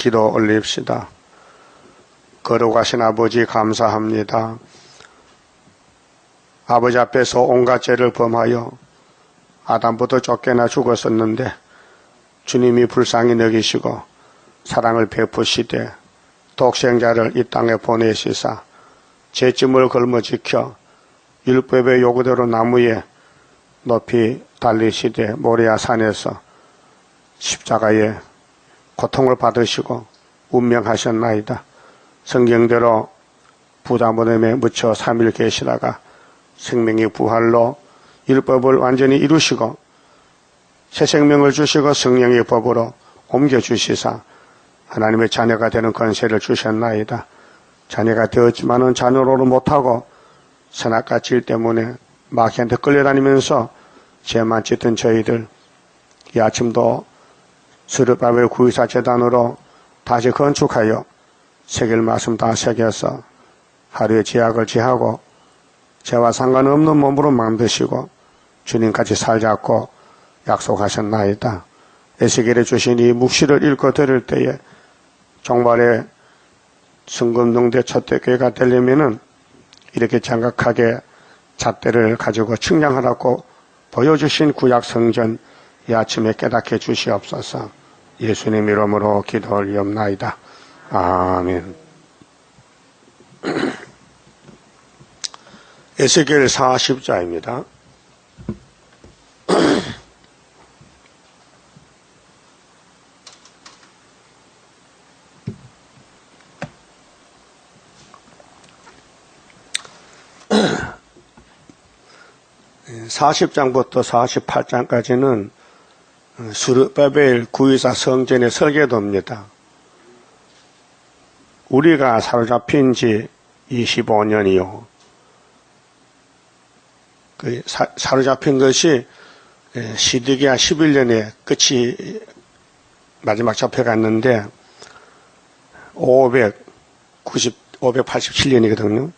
기도 올립시다. 거룩하신 아버지 감사합니다. 아버지 앞에서 온갖 죄를 범하여 아담부터 쫓겨나 죽었었는데 주님이 불쌍히 여기시고 사랑을 베푸시되 독생자를 이 땅에 보내시사 죄짐을 걸머지켜 율법의 요구대로 나무에 높이 달리시되 모리아 산에서 십자가에 고통을 받으시고 운명하셨나이다. 성경대로 부다모뎀에 묻혀 3일 계시다가 생명의 부활로 율법을 완전히 이루시고 새 생명을 주시고 성령의 법으로 옮겨주시사 하나님의 자녀가 되는 권세를 주셨나이다. 자녀가 되었지만은 자녀로는 못하고 선악과 질 때문에 마귀한테 끌려다니면서 죄만 짓던 저희들 이 아침도 스룹바벨 구의사 재단으로 다시 건축하여 새길 말씀 다 새겨서 하루의 죄악을 제하고 죄와 상관없는 몸으로 만드시고 주님같이 살자고 약속하셨나이다. 에스겔에 주신 이 묵시를 읽고 들을 때에 종말의 성금동대 첫대 교회가 되려면은 이렇게 장각하게 잣대를 가지고 측량하라고 보여주신 구약 성전 이 아침에 깨닫게 주시옵소서. 예수님 이름으로 기도 올리옵나이다. 아멘. 에스겔 40자입니다. (40장부터) (48장까지는) 스룹바벨 구의사 성전의 설계도입니다. 우리가 사로잡힌 지 25년이요. 사로잡힌 것이 시드기야 11년에 끝이 마지막 잡혀갔는데 587년이거든요.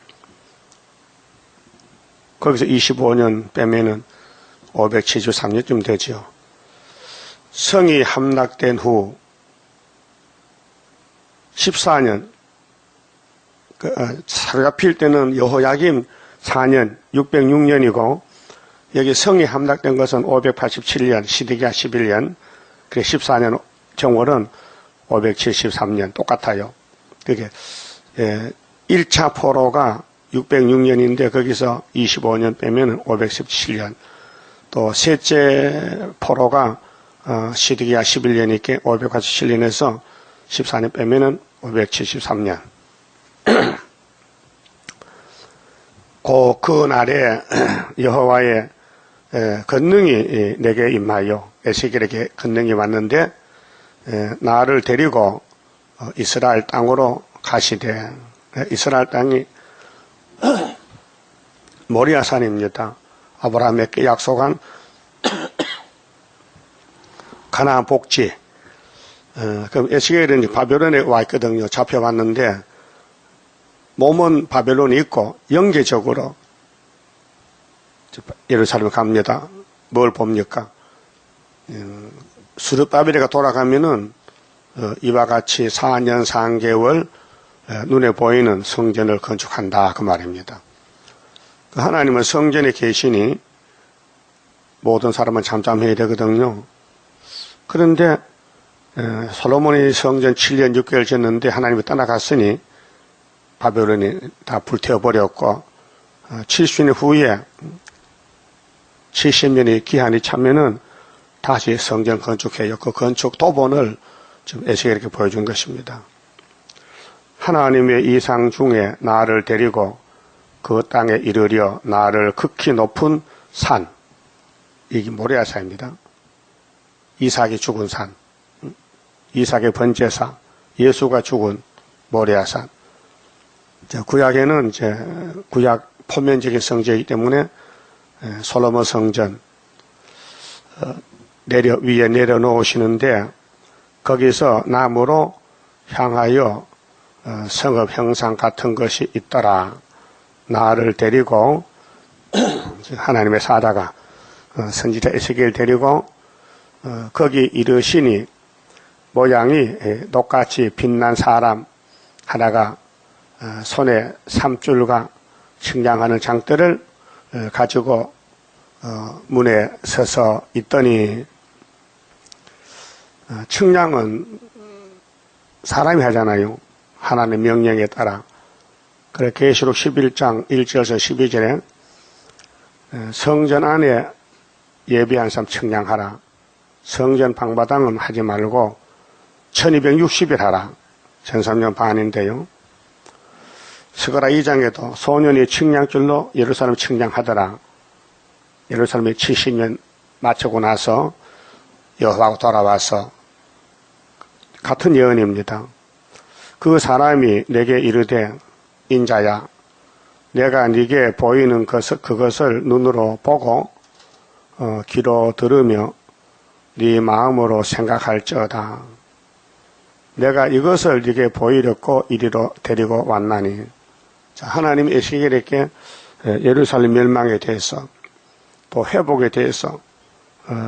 거기서 25년 빼면은 573년쯤 되죠. 성이 함락된 후 14년, 사로잡힐 때는 여호야김 4년, 606년이고, 여기 성이 함락된 것은 587년, 시드기야 11년, 그래 14년 정월은 573년, 똑같아요. 그게, 1차 포로가 606년인데, 거기서 25년 빼면 517년. 또, 셋째 포로가, 시드기야 11년이니까 587년에서 14년 빼면은 573년. 그 날에 여호와의 권능이 내게 임하여 에스겔에게 권능이 왔는데 나를 데리고 이스라엘 땅으로 가시되 이스라엘 땅이 모리아산입니다. 아브라함에게 약속한 가나안 복지. 그럼 에스겔은 바벨론에 와 있거든요. 잡혀왔는데 몸은 바벨론에 있고 영계적으로 예루살렘 갑니다. 뭘 봅니까? 스룹바벨이가 돌아가면은 이와 같이 4년 3개월 눈에 보이는 성전을 건축한다 그 말입니다. 하나님은 성전에 계시니 모든 사람은 잠잠해야 되거든요. 그런데 솔로몬이 성전 7년 6개월 지었는데 하나님이 떠나갔으니 바벨론이 다 불태워버렸고 70년 후에 70년의 기한이 차면은 다시 성전 건축해요. 그 건축 도본을 지금 에스겔에게 보여준 것입니다. 하나님의 이상 중에 나를 데리고 그 땅에 이르려 나를 극히 높은 산, 이게 모리아산입니다. 이삭이 죽은 산, 이삭의 번제사, 예수가 죽은 모리아산. 구약에는 이제 구약 포면적인 성전이기 때문에 솔로몬 성전 위에 내려놓으시는데 거기서 나무로 향하여 성읍 형상 같은 것이 있더라. 나를 데리고 하나님의 사자가 선지자 에스겔 데리고 거기 이르시니 모양이 똑같이 빛난 사람 하나가 손에 삼줄과 측량하는 장대를 가지고 문에 서서 있더니, 측량은 사람이 하잖아요. 하나님의 명령에 따라. 그래 계시록 11장 1절에서 12절에 성전 안에 예비한 사람 측량하라. 성전 방바닥은 하지 말고 1260일 하라. 13년 반인데요. 스가랴 2장에도 소년이 측량줄로 예루살렘 측량하더라. 예루살렘이 70년 마치고 나서 여호와하고 돌아와서 같은 예언입니다. 그 사람이 내게 이르되 인자야, 내가 네게 보이는 그것을 눈으로 보고 귀로 들으며 네 마음으로 생각할지어다. 내가 이것을 네게 보이려고 이리로 데리고 왔나니. 자, 하나님 에스겔에게 예루살렘 멸망에 대해서, 또 회복에 대해서,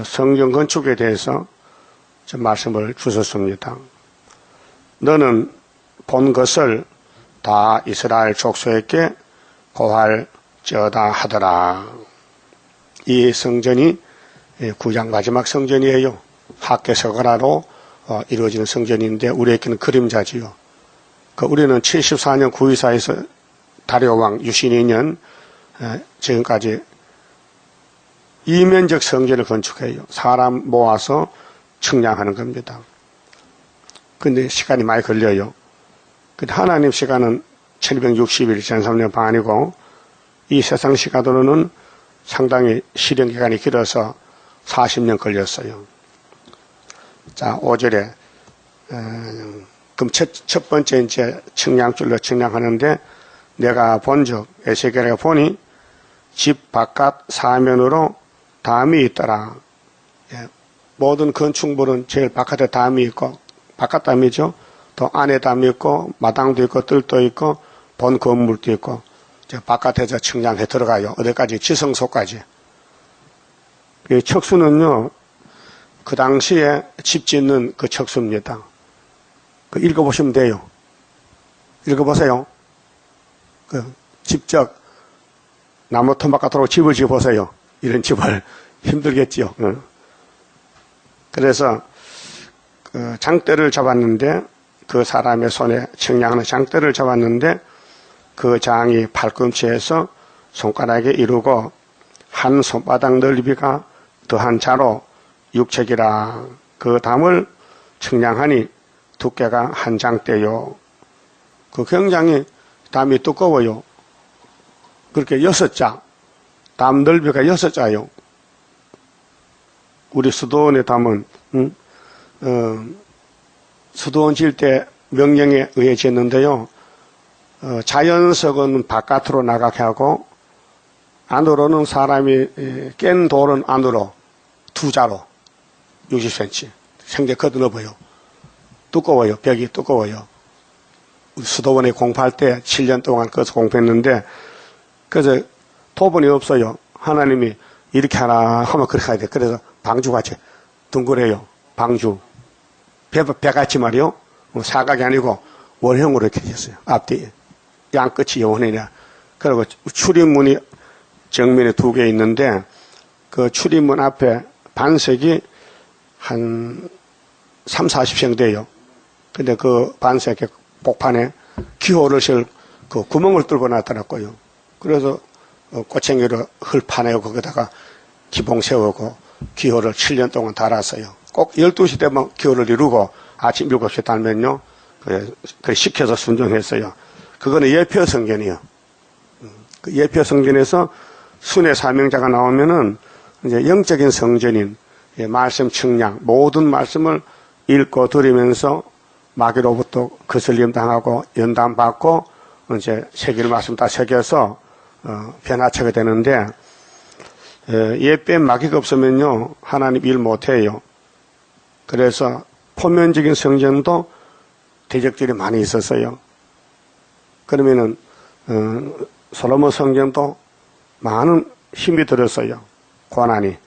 성전 건축에 대해서 말씀을 주셨습니다. 너는 본 것을 다 이스라엘 족속에게 고할지어다 하더라. 이 성전이 구약 마지막 성전이에요. 학개서가라로 이루어지는 성전인데 우리에게는 그림자지요. 우리는 74년 구이사에서 다리오 왕 유신 2년 지금까지 이면적 성전을 건축해요. 사람 모아서 측량하는 겁니다. 근데 시간이 많이 걸려요. 근데 하나님 시간은 1260일, 13년 반이고, 이 세상 시간으로는 상당히 실현 기간이 길어서 40년 걸렸어요. 자, 5절에, 그럼 첫 번째 이제 측량줄로 측량하는데, 내가 본즉, 에스겔에게 보니, 집 바깥 사면으로 담이 있더라. 예, 모든 건축물은 제일 바깥에 담이 있고, 바깥 담이죠. 또 안에 담이 있고, 마당도 있고, 뜰도 있고, 본 건물도 있고, 바깥에서 측량해 들어가요. 어디까지? 지성소까지. 이 척수는요, 그 당시에 집 짓는 그 척수입니다. 읽어보시면 돼요. 읽어보세요. 직접 나무 터 바깥으로 집을 지어보세요. 이런 집을 힘들겠지요. 그래서 장대를 잡았는데, 그 사람의 손에 측량하는 장대를 잡았는데, 그 장이 팔꿈치에서 손가락에 이르고 한 손바닥 넓이가 더한 자로 6척이라. 그 담을 측량하니 두께가 한 장대요. 굉장히 담이 두꺼워요. 그렇게 6자, 담 넓이가 6자요. 우리 수도원의 담은 수도원 지을 때 명령에 의해 지었는데요. 자연석은 바깥으로 나가게 하고, 안으로는 사람이 깬 돌은 안으로 2자로 60cm 생제 거드너 보여. 두꺼워요. 벽이 두꺼워요. 우리 수도원에 공부할 때 7년 동안 거기서 공부했는데, 그래서 토분이 없어요. 하나님이 이렇게 하나 하면 그렇게 해야 돼. 그래서 방주같이 둥그래요. 방주. 배같이 말이요. 사각이 아니고 원형으로 이렇게 생겼어요. 앞뒤. 양끝이 원이냐. 그리고 출입문이 정면에 2개 있는데, 그 출입문 앞에 반석이 한 30-40평 돼요. 근데 그 반석 복판에 기호를 실 그 구멍을 뚫고 놨더라고요. 그래서 꼬챙이로 흙 파내고 거기다가 기봉 세우고 기호를 7년 동안 달았어요. 꼭 12시 되면 기호를 이루고 아침 7시에 달면요. 그래 시켜서 순종했어요. 그거는 예표 성전이요. 그 예표 성전에서 순회 사명자가 나오면은 이제 영적인 성전인 말씀 측량, 모든 말씀을 읽고 들으면서 마귀로부터 거슬림 당하고 연단 받고 이제 새길 말씀 다 새겨서 변화체가 되는데, 예배 마귀가 없으면요 하나님 일 못해요. 그래서 포면적인 성전도 대적들이 많이 있었어요. 그러면은 솔로몬 성전도 많은 힘이 들었어요. 고난이.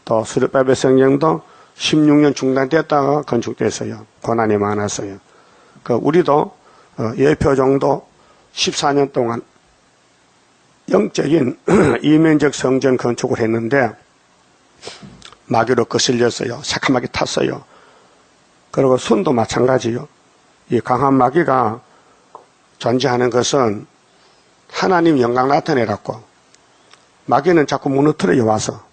또 스룹바벨 성전도 16년 중단됐다가 건축됐어요. 고난이 많았어요. 우리도 예표 정도 14년 동안 영적인 이면적 성전 건축을 했는데 마귀로 거슬렸어요. 새카맣게 탔어요. 그리고 순도 마찬가지요. 이 강한 마귀가 존재하는 것은 하나님 영광 나타내라고. 마귀는 자꾸 무너뜨려 와서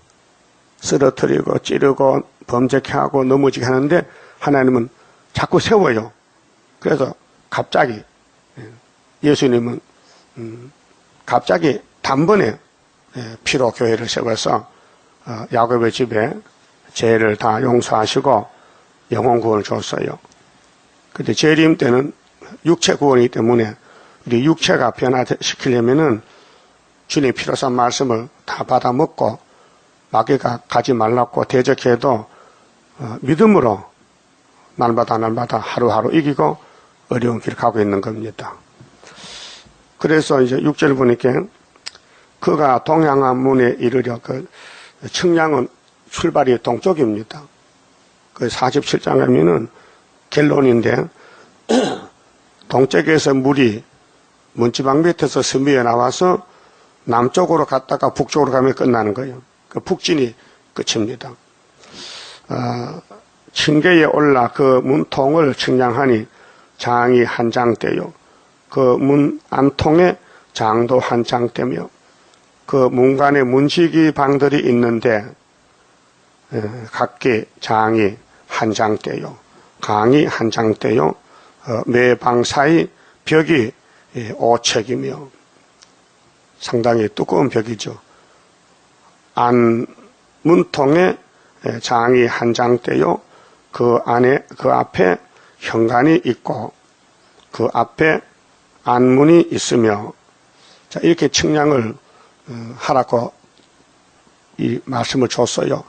쓰러뜨리고 찌르고 범죄케 하고 넘어지게 하는데 하나님은 자꾸 세워요. 그래서 갑자기 예수님은 갑자기 단번에 피로 교회를 세워서 야곱의 집에 죄를 다 용서하시고 영혼 구원을 줬어요. 근데 재림 때는 육체 구원이기 때문에 우리 육체가 변화시키려면은 주님 피로 산 말씀을 다 받아 먹고 마귀가 가지 말라고 대적해도 믿음으로 날마다 하루하루 이기고 어려운 길을 가고 있는 겁니다. 그래서 이제 6절 보니까 그가 동양한 문에 이르려 청량은 출발이 동쪽입니다. 47장 가면은 결론인데 동쪽에서 물이 문지방 밑에서 스미어 나와서 남쪽으로 갔다가 북쪽으로 가면 끝나는 거예요. 북진이 끝입니다. 층계에 올라 그 문통을 측량하니 장이 한 장대요. 그 문 안통에 장도 한 장대며 그 문간에 문지기 방들이 있는데 각기 장이 한 장대요. 강이 한 장대요. 매 방 사이 벽이 5척이며 상당히 두꺼운 벽이죠. 안 문통에 장이 한 장대요. 그 앞에 현관이 있고 그 앞에 안문이 있으며 자 이렇게 측량을 하라고 이 말씀을 줬어요.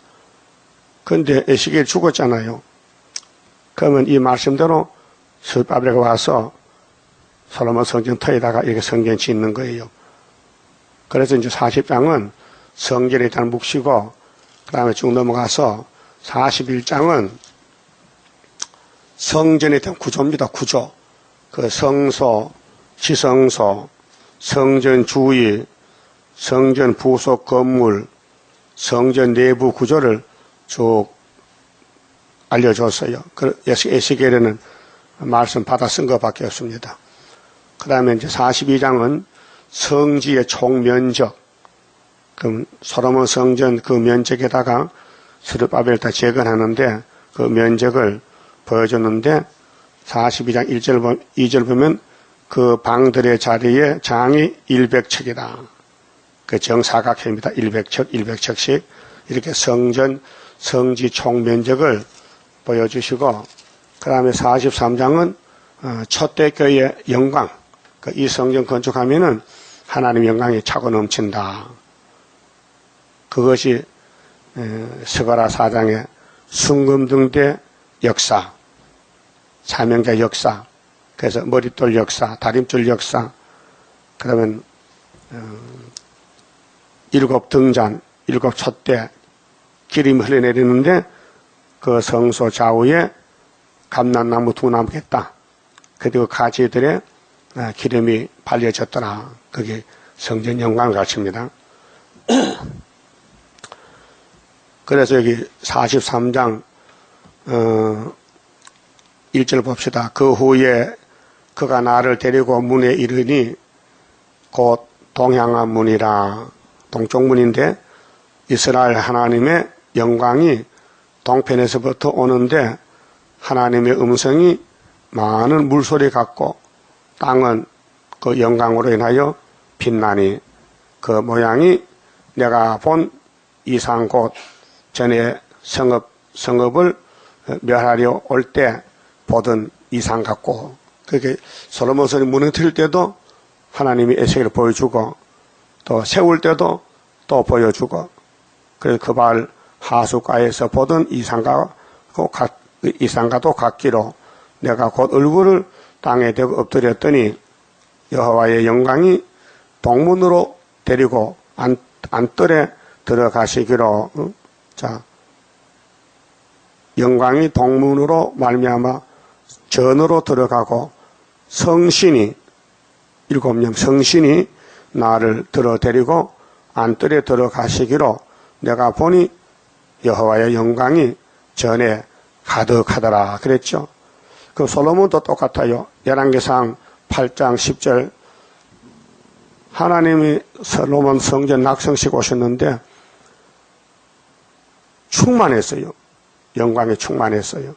그런데 에스겔이 죽었잖아요. 그러면 이 말씀대로 스룹바벨이 와서 솔로몬 성전 터에다가 이렇게 성전 짓는 거예요. 그래서 이제 40장은 성전에 일단 묵시고 그 다음에 쭉 넘어가서 41장은 성전에 대한 구조입니다. 구조. 그 성소, 지성소, 성전 주위, 성전 부속 건물, 성전 내부 구조를 쭉 알려줬어요. 에스겔에는 말씀 받아 쓴 것밖에 없습니다. 그 다음에 이제 42장은 성지의 총 면적, 그럼 솔로몬 성전 그 면적에다가 스룹바벨을 다 재건하는데 그 면적을 보여줬는데 42장 1절, 2절 보면 그 방들의 자리에 장이 100척이다. 그 정사각형입니다. 100척, 100척씩 이렇게 성지 총 면적을 보여주시고 그 다음에 43장은 초대교회의 영광, 이 성전 건축하면은 하나님 영광이 차고 넘친다. 그것이 스가랴 4장의 순금등대 역사, 사명자 역사, 그래서 머릿돌 역사, 다림줄 역사, 그러면 7 등잔, 7 촛대 기름이 흘러내리는데 그 성소 좌우에 감람나무 2나무 겠다. 그리고 가지들의 기름이 발려졌더라. 그게 성전 영광을 가르칩니다. 그래서 여기 43장 1절 봅시다. 그 후에 그가 나를 데리고 문에 이르니 곧 동향한 문이라. 동쪽 문인데 이스라엘 하나님의 영광이 동편에서부터 오는데 하나님의 음성이 많은 물소리 같고 땅은 그 영광으로 인하여 빛나니 그 모양이 내가 본 이상 곧 전에 성읍을 멸하려 올 때 보던 이상 같고 그렇게 솔로몬성이 무너뜨릴 때도 하나님이 에스겔을 보여주고 또 세울 때도 또 보여주고 그래서 그발 하수가에서 보던 이상과도 같기로 내가 곧 얼굴을 땅에 대고 엎드렸더니 여호와의 영광이 동문으로 데리고 안뜰에 들어가시기로. 자, 영광이 동문으로 말미암아 전으로 들어가고 성신이 일곱령 성신이 나를 들어데리고 안뜰에 들어가시기로 내가 보니 여호와의 영광이 전에 가득하더라 그랬죠. 그 솔로몬도 똑같아요. 열왕기상 8장 10절 하나님이 솔로몬 성전 낙성식 오셨는데 충만했어요. 영광이 충만했어요.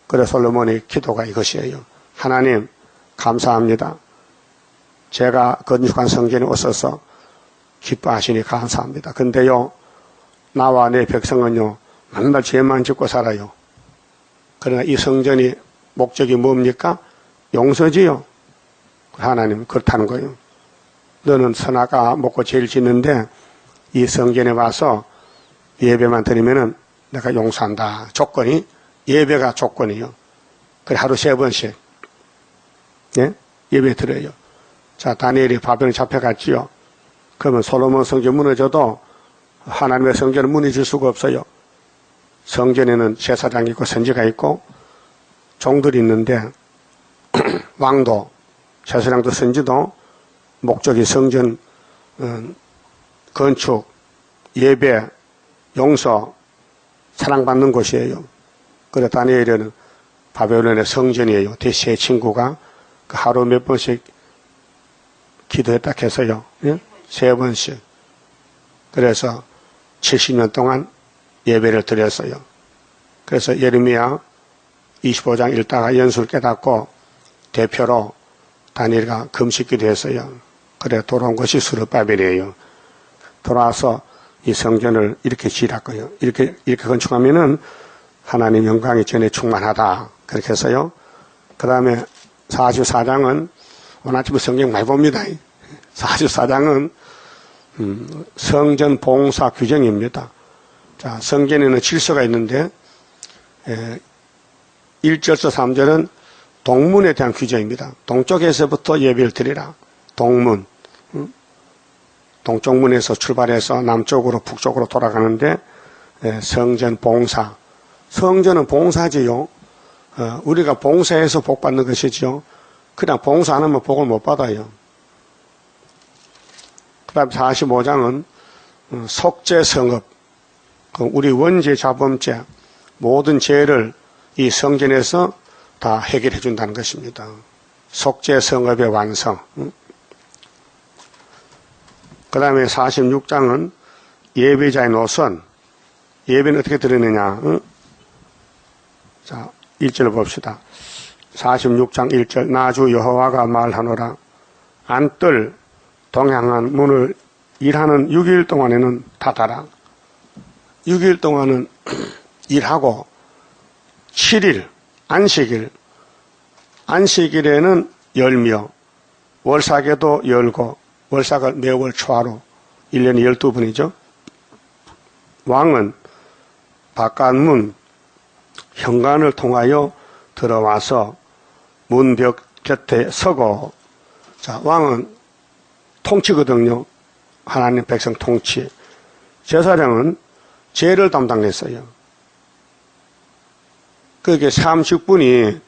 그래서 솔로몬의 기도가 이것이에요. 하나님 감사합니다. 제가 건축한 성전에 오셔서 기뻐하시니 감사합니다. 근데요 나와 내 백성은요 맨날 죄만 짓고 살아요. 그러나 이 성전이 목적이 뭡니까? 용서지요. 하나님 그렇다는 거예요. 너는 선악과 먹고 죄를 짓는데 이 성전에 와서 예배만 드리면은 내가 용서한다. 조건이 예배가 조건이요. 그래 하루 3번씩 예? 예배 드려요. 자 다니엘이 바벨론에 잡혀갔지요. 그러면 솔로몬 성전 무너져도 하나님의 성전은 무너질 수가 없어요. 성전에는 제사장이 있고 선지가 있고 종들이 있는데 왕도 제사장도 선지도 목적이 성전 건축, 예배, 용서, 사랑받는 곳이에요. 그래 다니엘은 바벨론의 성전이에요. 제 친구가 그 하루 몇 번씩 기도했다 해서요. 예? 3번씩. 그래서 70년 동안 예배를 드렸어요. 그래서 예레미야 25장 읽다가 연수를 깨닫고 대표로 다니엘가 금식기도 했어요. 그래 돌아온 것이 스룹바벨이에요. 돌아와서 이 성전을 이렇게 지으라고요. 이렇게 건축하면은 하나님 영광이 전에 충만하다. 그렇게 해서요. 그 다음에 44장은 오늘 아침에 성경 많이 봅니다. 44장은 성전 봉사 규정입니다. 자, 성전에는 질서가 있는데 1절서 3절은 동문에 대한 규정입니다. 동쪽에서부터 예배를 드리라. 동문. 동쪽 문에서 출발해서 남쪽으로 북쪽으로 돌아가는데 성전 봉사. 성전은 봉사지요. 우리가 봉사해서 복 받는 것이지요. 그냥 봉사 안 하면 복을 못 받아요. 그 다음 45장은 속죄성업. 우리 원죄, 자범죄, 모든 죄를 이 성전에서 다 해결해 준다는 것입니다. 속죄성업의 완성. 그 다음에 46장은 예배자의 노선. 예배는 어떻게 드리느냐. 자, 1절 봅시다. 46장 1절 나주 여호와가 말하노라. 안뜰 동향한 문을 일하는 6일 동안에는 닫아라. 6일 동안은 일하고 7일 안식일 안식일에는 열며 월삭에도 열고 월삭을 매월 초하루 1년에 12번이죠. 왕은 바깥문 현관을 통하여 들어와서 문벽 곁에 서고 자 왕은 통치거든요. 하나님 백성 통치. 제사장은 죄를 담당했어요. 그게 30분이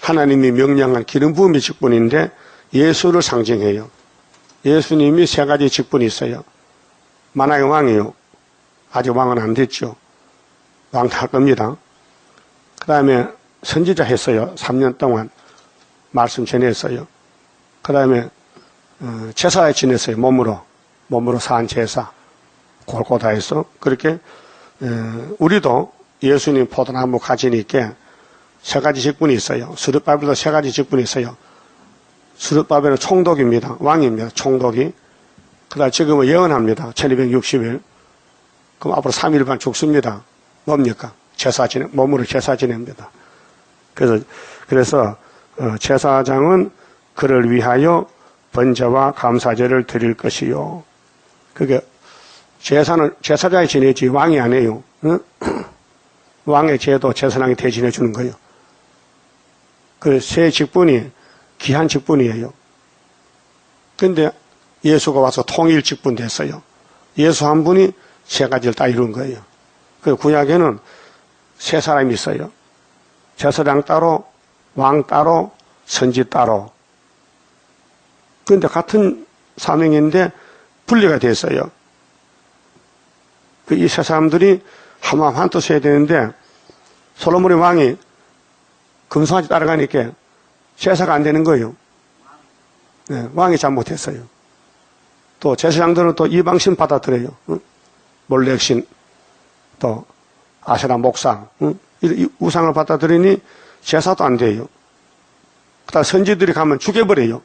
하나님이 명령한 기름 부음의 직분인데 예수를 상징해요. 예수님이 3가지 직분이 있어요. 만왕의 왕이요. 아직 왕은 안 됐죠. 왕 할 겁니다. 그 다음에 선지자 했어요. 3년 동안 말씀 전했어요. 그 다음에 제사에 지냈어요. 몸으로 산 제사 골고다해서 그렇게 우리도 예수님 포도나무 가지니 있게 3가지 직분이 있어요. 스룹바벨도 3가지 직분이 있어요. 스룹바벨은 총독입니다. 왕입니다. 총독이. 그 다음 지금은 예언합니다. 1260일. 그럼 앞으로 3일반 죽습니다. 뭡니까? 몸으로 제사 지냅니다. 그래서 제사장은 그를 위하여 번제와 감사제를 드릴 것이요. 그게 제사장이 지내지 왕이 안 해요. 응? 왕의 제도 제사장이 대신해 주는 거예요. 그 세 직분이 귀한 직분이에요. 그런데 예수가 와서 통일 직분 됐어요. 예수 한 분이 3가지를 다 이룬 거예요. 그 구약에는 세 사람이 있어요. 제사장 따로, 왕 따로, 선지 따로. 그런데 같은 사명인데 분리가 됐어요. 이 세 사람들이 한마음 한뜻 해야 되는데 솔로몬의 왕이 금송아지 따라가니까 제사가 안 되는 거예요. 네, 왕이 잘못했어요. 또 제사장들은 또 이방신 받아들여요. 응? 몰렉신, 또 아세라 목상, 응? 이 우상을 받아들이니 제사도 안 돼요. 그다음 선지들이 가면 죽여버려요.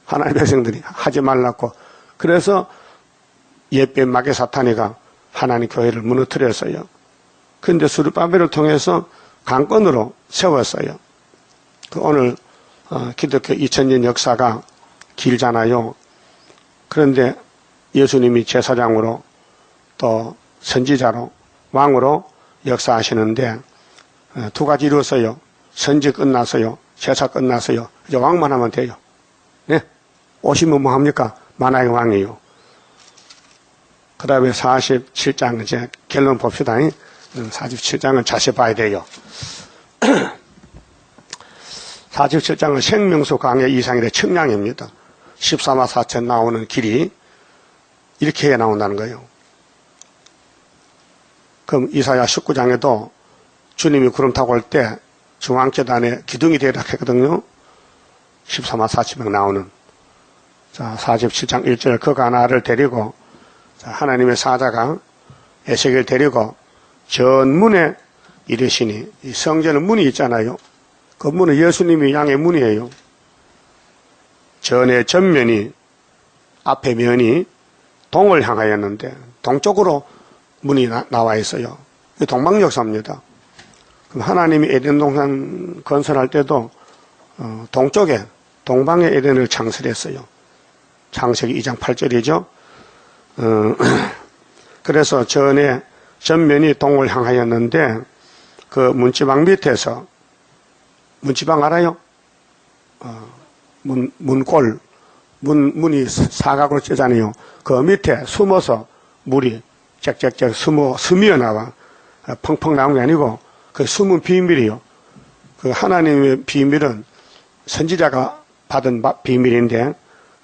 하나님의 백성들이 하지 말라고. 그래서 옛뱀 마귀 사탄이가 하나님 교회를 무너뜨렸어요. 그런데 스룹바벨을 통해서 강권으로 세웠어요. 오늘 기독교 2000년 역사가 길잖아요. 그런데 예수님이 제사장으로 또 선지자로 왕으로 역사하시는데 두 가지 이루었어요. 선지 끝났어요. 제사 끝났어요. 이제 왕만 하면 돼요. 네? 오시면 뭐 합니까? 만왕의 왕이에요. 그 다음에 47장 이제 결론 봅시다. 47장은 자세히 봐야 돼요. 47장은 생명수 강의 이상의 청량입니다. 14만 4천 나오는 길이 이렇게 나온다는 거예요. 그럼 이사야 19장에도 주님이 구름 타고 올 때 중앙계단에 기둥이 되라 했거든요. 14만 4천 명 나오는. 자, 47장 1절 그 가나를 데리고 자, 하나님의 사자가 에세겔을 데리고 전문에 이르시니 이 성전은 문이 있잖아요. 그 문은 예수님이 양의 문이에요. 전의 전면이 앞에 면이 동을 향하였는데 동쪽으로 문이 나와 있어요. 동방역사입니다. 그럼 하나님이 에덴 동산 건설할 때도 동쪽에 동방의 에덴을 창설했어요. 창세기 2장 8절이죠. 그래서 전면이 동을 향하였는데 그 문지방 밑에서 문지방 알아요? 문골 문이 사각으로 째잖아요. 그 밑에 숨어서 물이 짹짹짹 스미어 나와. 펑펑 나온 게 아니고 그 숨은 비밀이요. 그 하나님의 비밀은 선지자가 받은 비밀인데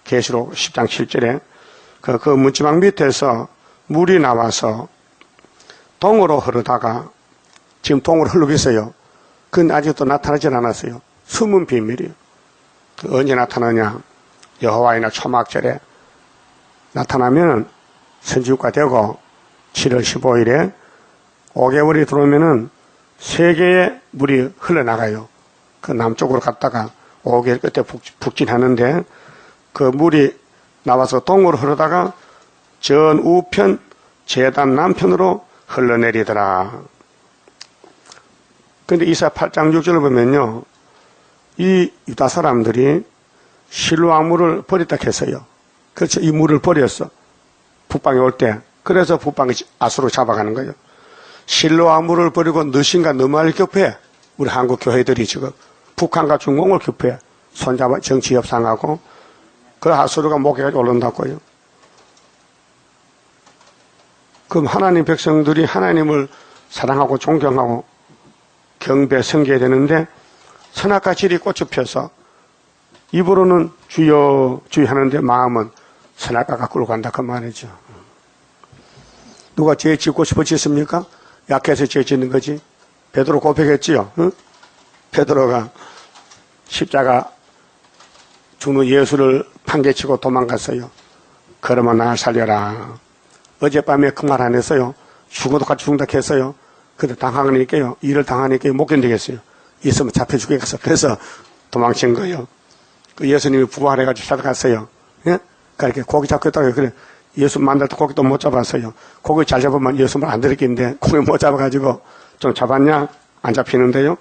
계시록 10장 7절에 그 문지방 밑에서 물이 나와서 동으로 흐르다가 지금 동으로 흐르고 있어요. 그건 아직도 나타나지 않았어요. 숨은 비밀이에요. 언제 나타나냐? 여호와이나 초막절에 나타나면 선지국가 되고 7월 15일에 5개월이 들어오면은 3개의 물이 흘러나가요. 그 남쪽으로 갔다가 5개월 끝에 북진하는데 그 물이 나와서 동으로 흐르다가 전 우편 제단 남편으로 흘러내리더라. 근데 이사 8장 6절을 보면요. 이 유다 사람들이 실로암 물을 버렸다 했어요. 그렇죠. 이 물을 버렸어. 북방에 올 때. 그래서 북방이 아수로 잡아가는 거예요. 실로암 물을 버리고 너신과 너말 격패. 우리 한국 교회들이 지금 북한과 중공을 격패. 손잡아 정치 협상하고 그 아수르가 목에까지 올라온다고요. 그럼 하나님 백성들이 하나님을 사랑하고 존경하고 경배 섬겨야 되는데 선악과 질이 꽃을 펴서 입으로는 주여 주여 하는데 마음은 선악과가 끌고 간다 그 말이죠. 누가 죄 짓고 싶어 짓습니까? 약해서 죄 짓는 거지. 베드로 고백했지요. 응? 베드로가 십자가 죽는 예수를 판개치고 도망갔어요. 그러면 날 살려라. 어젯밤에 그 말 안 했어요. 죽어도 같이 죽는다 했어요. 근데 당하니까요. 일을 당하니까 못 견디겠어요. 있으면 잡혀 죽겠어. 그래서 도망친 거예요. 그 예수님이 부활해가지고 찾아갔어요. 예? 그렇게 고기 잡겠다고 그래. 예수 만날 때 고기도 못 잡았어요. 고기 잘 잡으면 예수만 안 들었겠는데 고기 못 잡아가지고 좀 잡았냐? 안 잡히는데요.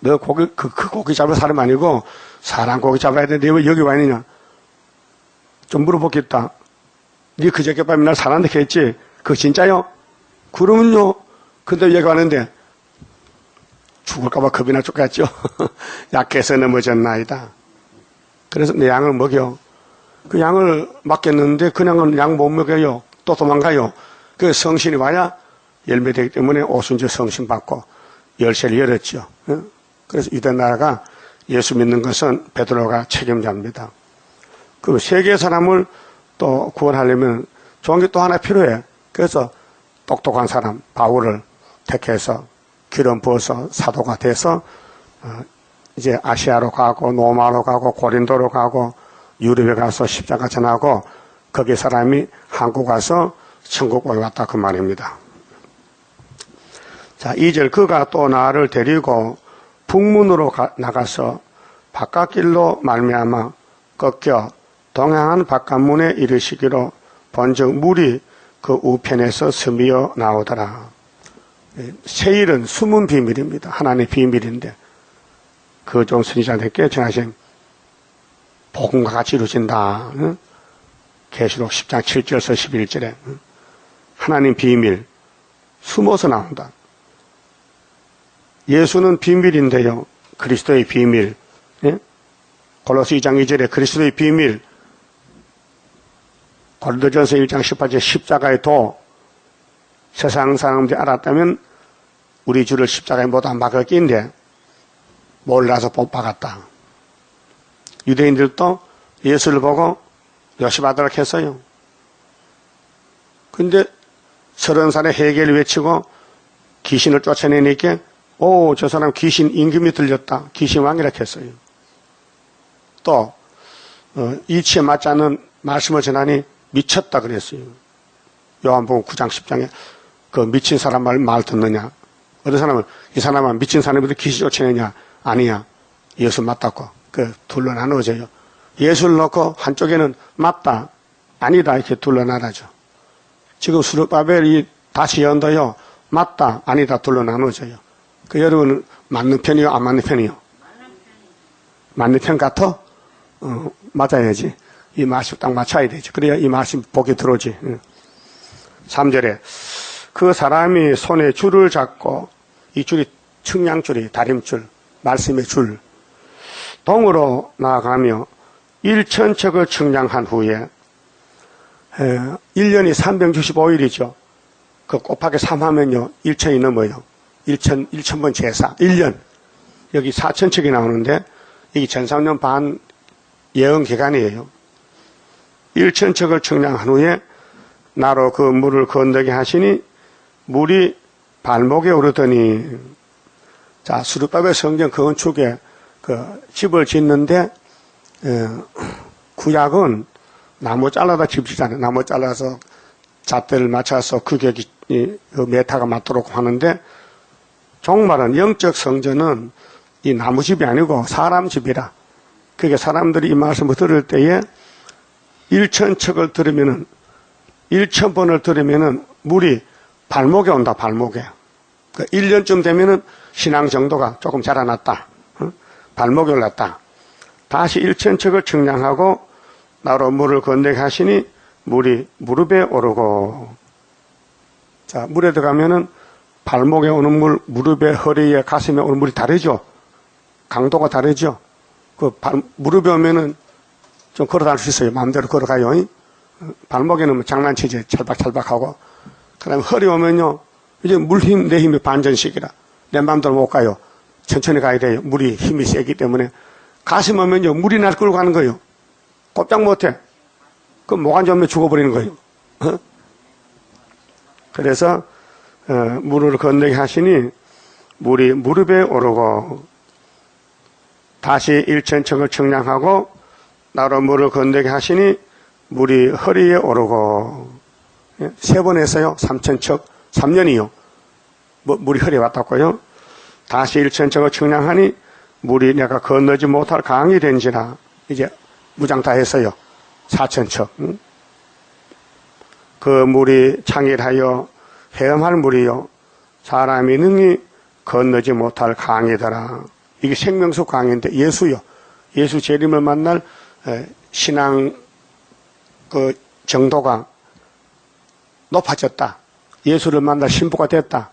너 고기 그 고기 잡을 사람 아니고 사람 고기 잡아야 되는데 왜 여기 와 있느냐? 좀 물어보겠다. 네 그저께 밤에 날 살았는데 했지? 그거 진짜요? 그러면요. 근데 여기 왔는데 죽을까봐 겁이 나 죽겠죠. 약해서 넘어졌나이다. 그래서 내 양을 먹여. 그 양을 맡겼는데 그냥은 양 못 먹여요. 또 도망가요. 그 성신이 와야 열매되기 때문에 오순절 성신 받고 열쇠를 열었죠. 그래서 유대 나라가 예수 믿는 것은 베드로가 책임자입니다. 그 세계 사람을 또 구원하려면 좋은 게 또 하나 필요해. 그래서 똑똑한 사람 바울을 택해서 기름 부어서 사도가 돼서 이제 아시아로 가고 로마로 가고 고린도로 가고 유럽에 가서 십자가 전하고 거기 사람이 한국 가서 천국 왔다 그 말입니다. 자, 2절 그가 또 나를 데리고 북문으로 나가서 바깥길로 말미암아 꺾여 동행한 바깥문에 이르시기로 본즉 물이 그 우편에서 스미어 나오더라. 세일은 숨은 비밀입니다. 하나님의 비밀인데 그 좀 선지자들께 전하신 복음과 같이 이루어진다. 계시록 10장 7절에서 11절에 하나님 비밀 숨어서 나온다. 예수는 비밀인데요. 그리스도의 비밀. 골로새 2장 2절에 그리스도의 비밀. 고린도전서 1장 18절 십자가의 도. 세상 사람들이 알았다면 우리 주를 십자가에 못 박을 끼인데 몰라서 못 박았다. 유대인들도 예수를 보고 요시받으라고 했어요. 근데 30살에 해결을 외치고 귀신을 쫓아내니까 저 사람 귀신 임금이 들렸다. 귀신 왕이라고 했어요. 또 이치에 맞지 않는 말씀을 전하니 미쳤다 그랬어요. 요한복음 9장 10장에 그 미친 사람 말 듣느냐. 어떤 사람은 이 사람은 미친 사람이 귀신 쫓아내냐. 아니야. 예수 맞다고. 둘러 나눠져요. 예수를 놓고 한쪽에는 맞다. 아니다. 이렇게 둘러 나눠져. 지금 수르바벨이 다시 연도요. 맞다. 아니다. 둘러 나눠져요. 여러분은 맞는 편이요? 안 맞는 편이요? 맞는 편 같아? 맞아야지. 이 말씀 딱 맞춰야 되지. 그래야 이 말씀 복이 들어오지. 3절에 그 사람이 손에 줄을 잡고 이 줄이 측량줄이 다림줄 말씀의 줄 동으로 나아가며 1,000척을 측량한 후에 1년이 365일이죠. 그 곱하기 3하면요 1,000이 넘어요. 1,000번 제사 1년 여기 4,000척이 나오는데 이게 전상년 반 예언 기간이에요. 1,000척을 측량한 후에 나로 그 물을 건너게 하시니 물이 발목에 오르더니 자 수르바벨 성전 건축에 집을 짓는데 구약은 나무 잘라다 집 짓잖아요. 나무 잘라서 잣대를 맞춰서 규격이 메타가 맞도록 하는데 종말은 영적 성전은 이 나무집이 아니고 사람 집이라 그게 사람들이 이 말씀을 들을 때에 1,000척을 들으면은 1,000번을 들으면은 물이 발목에 온다. 발목에 1년쯤 되면은 신앙 정도가 조금 자라났다. 발목에 올랐다. 다시 1,000척을 측량하고 나로 물을 건너게 하시니 물이 무릎에 오르고 자 물에 들어가면은 발목에 오는 물, 무릎에, 허리에, 가슴에 오는 물이 다르죠. 강도가 다르죠. 무릎에 오면은 좀 걸어 다닐 수 있어요. 마음대로 걸어가요. 발목에는 장난치지. 찰박찰박하고. 그 다음에 허리 오면요. 이제 물 힘, 내 힘이 반전식이라. 내 마음대로 못 가요. 천천히 가야 돼요. 물이 힘이 세기 때문에. 가슴 오면요. 물이 날 끌고 가는 거예요. 꼼짝 못해. 그럼 모관지 오면 죽어버리는 거예요. 그래서 물을 건너게 하시니 물이 무릎에 오르고 다시 1,000척을 측량하고 나로 물을 건너게 하시니 물이 허리에 오르고 3번 했어요. 3,000척 3년이요. 물이 허리에 왔다고요. 다시 1,000척을 측량하니 물이 내가 건너지 못할 강이 된지라 이제 무장 다 했어요. 4,000척. 그 물이 창일하여 헤엄할 물이요 사람이 능히 건너지 못할 강이더라. 이게 생명수 강인데 예수요. 예수 재림을 만날 신앙 그 정도가 높아졌다. 예수를 만날 신부가 됐다.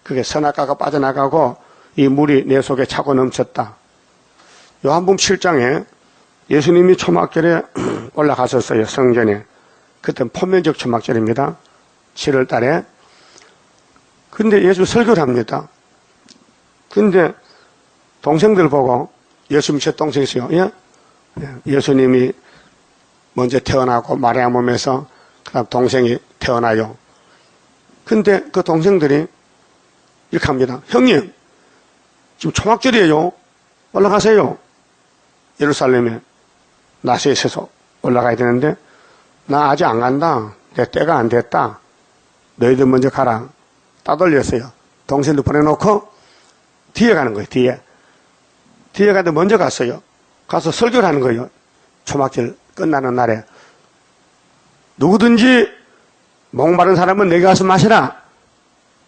그게 선악과가 빠져나가고 이 물이 내 속에 차고 넘쳤다. 요한복음 7장에 예수님이 초막절에 올라가셨어요. 성전에. 그때는 포면적 초막절입니다. 7월 달에. 근데 예수 설교를 합니다. 근데 동생들 보고 예수님 제 동생이세요. 예? 예수님이 먼저 태어나고 마리아 몸에서 그다음 동생이 태어나요. 근데 그 동생들이 이렇게 합니다. 형님, 지금 초막절이에요. 올라가세요. 예루살렘에 나서에 있어서 올라가야 되는데 나 아직 안 간다. 내 때가 안 됐다. 너희들 먼저 가라. 따돌렸어요. 동생들 보내놓고 뒤에 가는 거예요. 뒤에 가는데 먼저 갔어요. 가서 설교를 하는 거예요. 초막절 끝나는 날에 누구든지 목마른 사람은 내게 가서 마시라.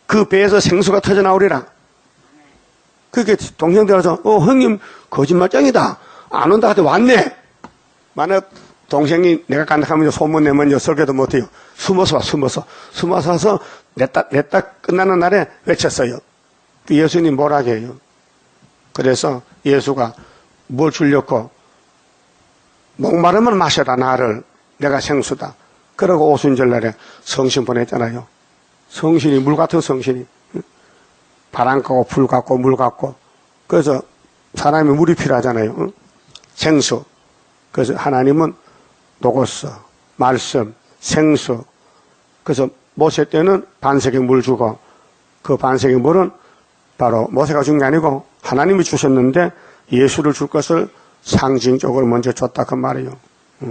그 배에서 생수가 터져 나오리라. 그렇게 동생들 와서 형님 거짓말쟁이다. 안 온다 하더니 왔네. 만약 동생이 내가 간다 하면 소문내면 설교도 못해요. 숨어서 와서 내 딸 끝나는 날에 외쳤어요. 예수님 뭐라고 해요. 그래서 예수가 뭘 주려고 목마르면 마셔라 나를 내가 생수다. 그러고 오순절날에 성신 보냈잖아요. 성신이 물 같은 성신이 바람 같고 불 같고 물 같고 그래서 사람이 물이 필요하잖아요. 생수. 그래서 하나님은 노고스, 말씀, 생수. 그래서 모세 때는 반석의 물 주고 그 반석의 물은 바로 모세가 준 게 아니고 하나님이 주셨는데 예수를 줄 것을 상징적으로 먼저 줬다 그 말이에요.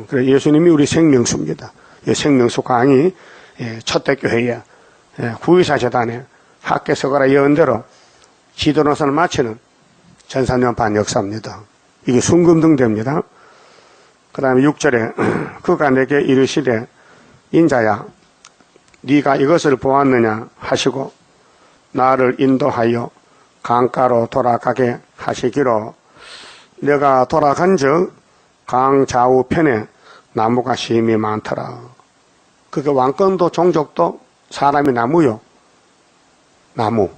그래서 예수님이 우리 생명수입니다. 생명수 강의 첫대교회에 구의사재단에 학계서가라 예언대로 지도노선을 마치는 전산년반 역사입니다. 이게 순금등대입니다. 그 다음에 6절에 그가 내게 이르시되 인자야 네가 이것을 보았느냐 하시고 나를 인도하여 강가로 돌아가게 하시기로 내가 돌아간 즉 강 좌우편에 나무가 심이 많더라. 그게 왕권도 종족도 사람이 나무요. 나무.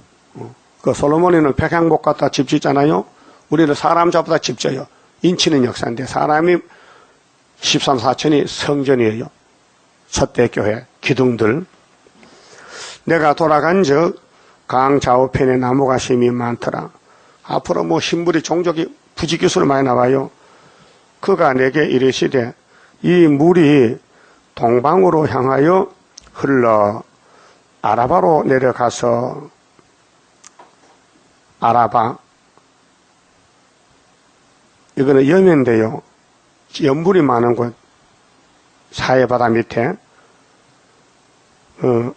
그 솔로몬이는 백향목 갖다 집 짓잖아요. 우리는 사람 잡다 집 져요. 인치는 역사인데 사람이 13, 4천이 성전이에요. 첫대교회 기둥들. 내가 돌아간 즉 강 좌우편에 나무가 심이 많더라. 앞으로 뭐 신물이 종족이 부지기수로 많이 나와요. 그가 내게 이르시되 이 물이 동방으로 향하여 흘러 아라바로 내려가서 아라바 이거는 염인데요. 염물이 많은 곳 사해바다 밑에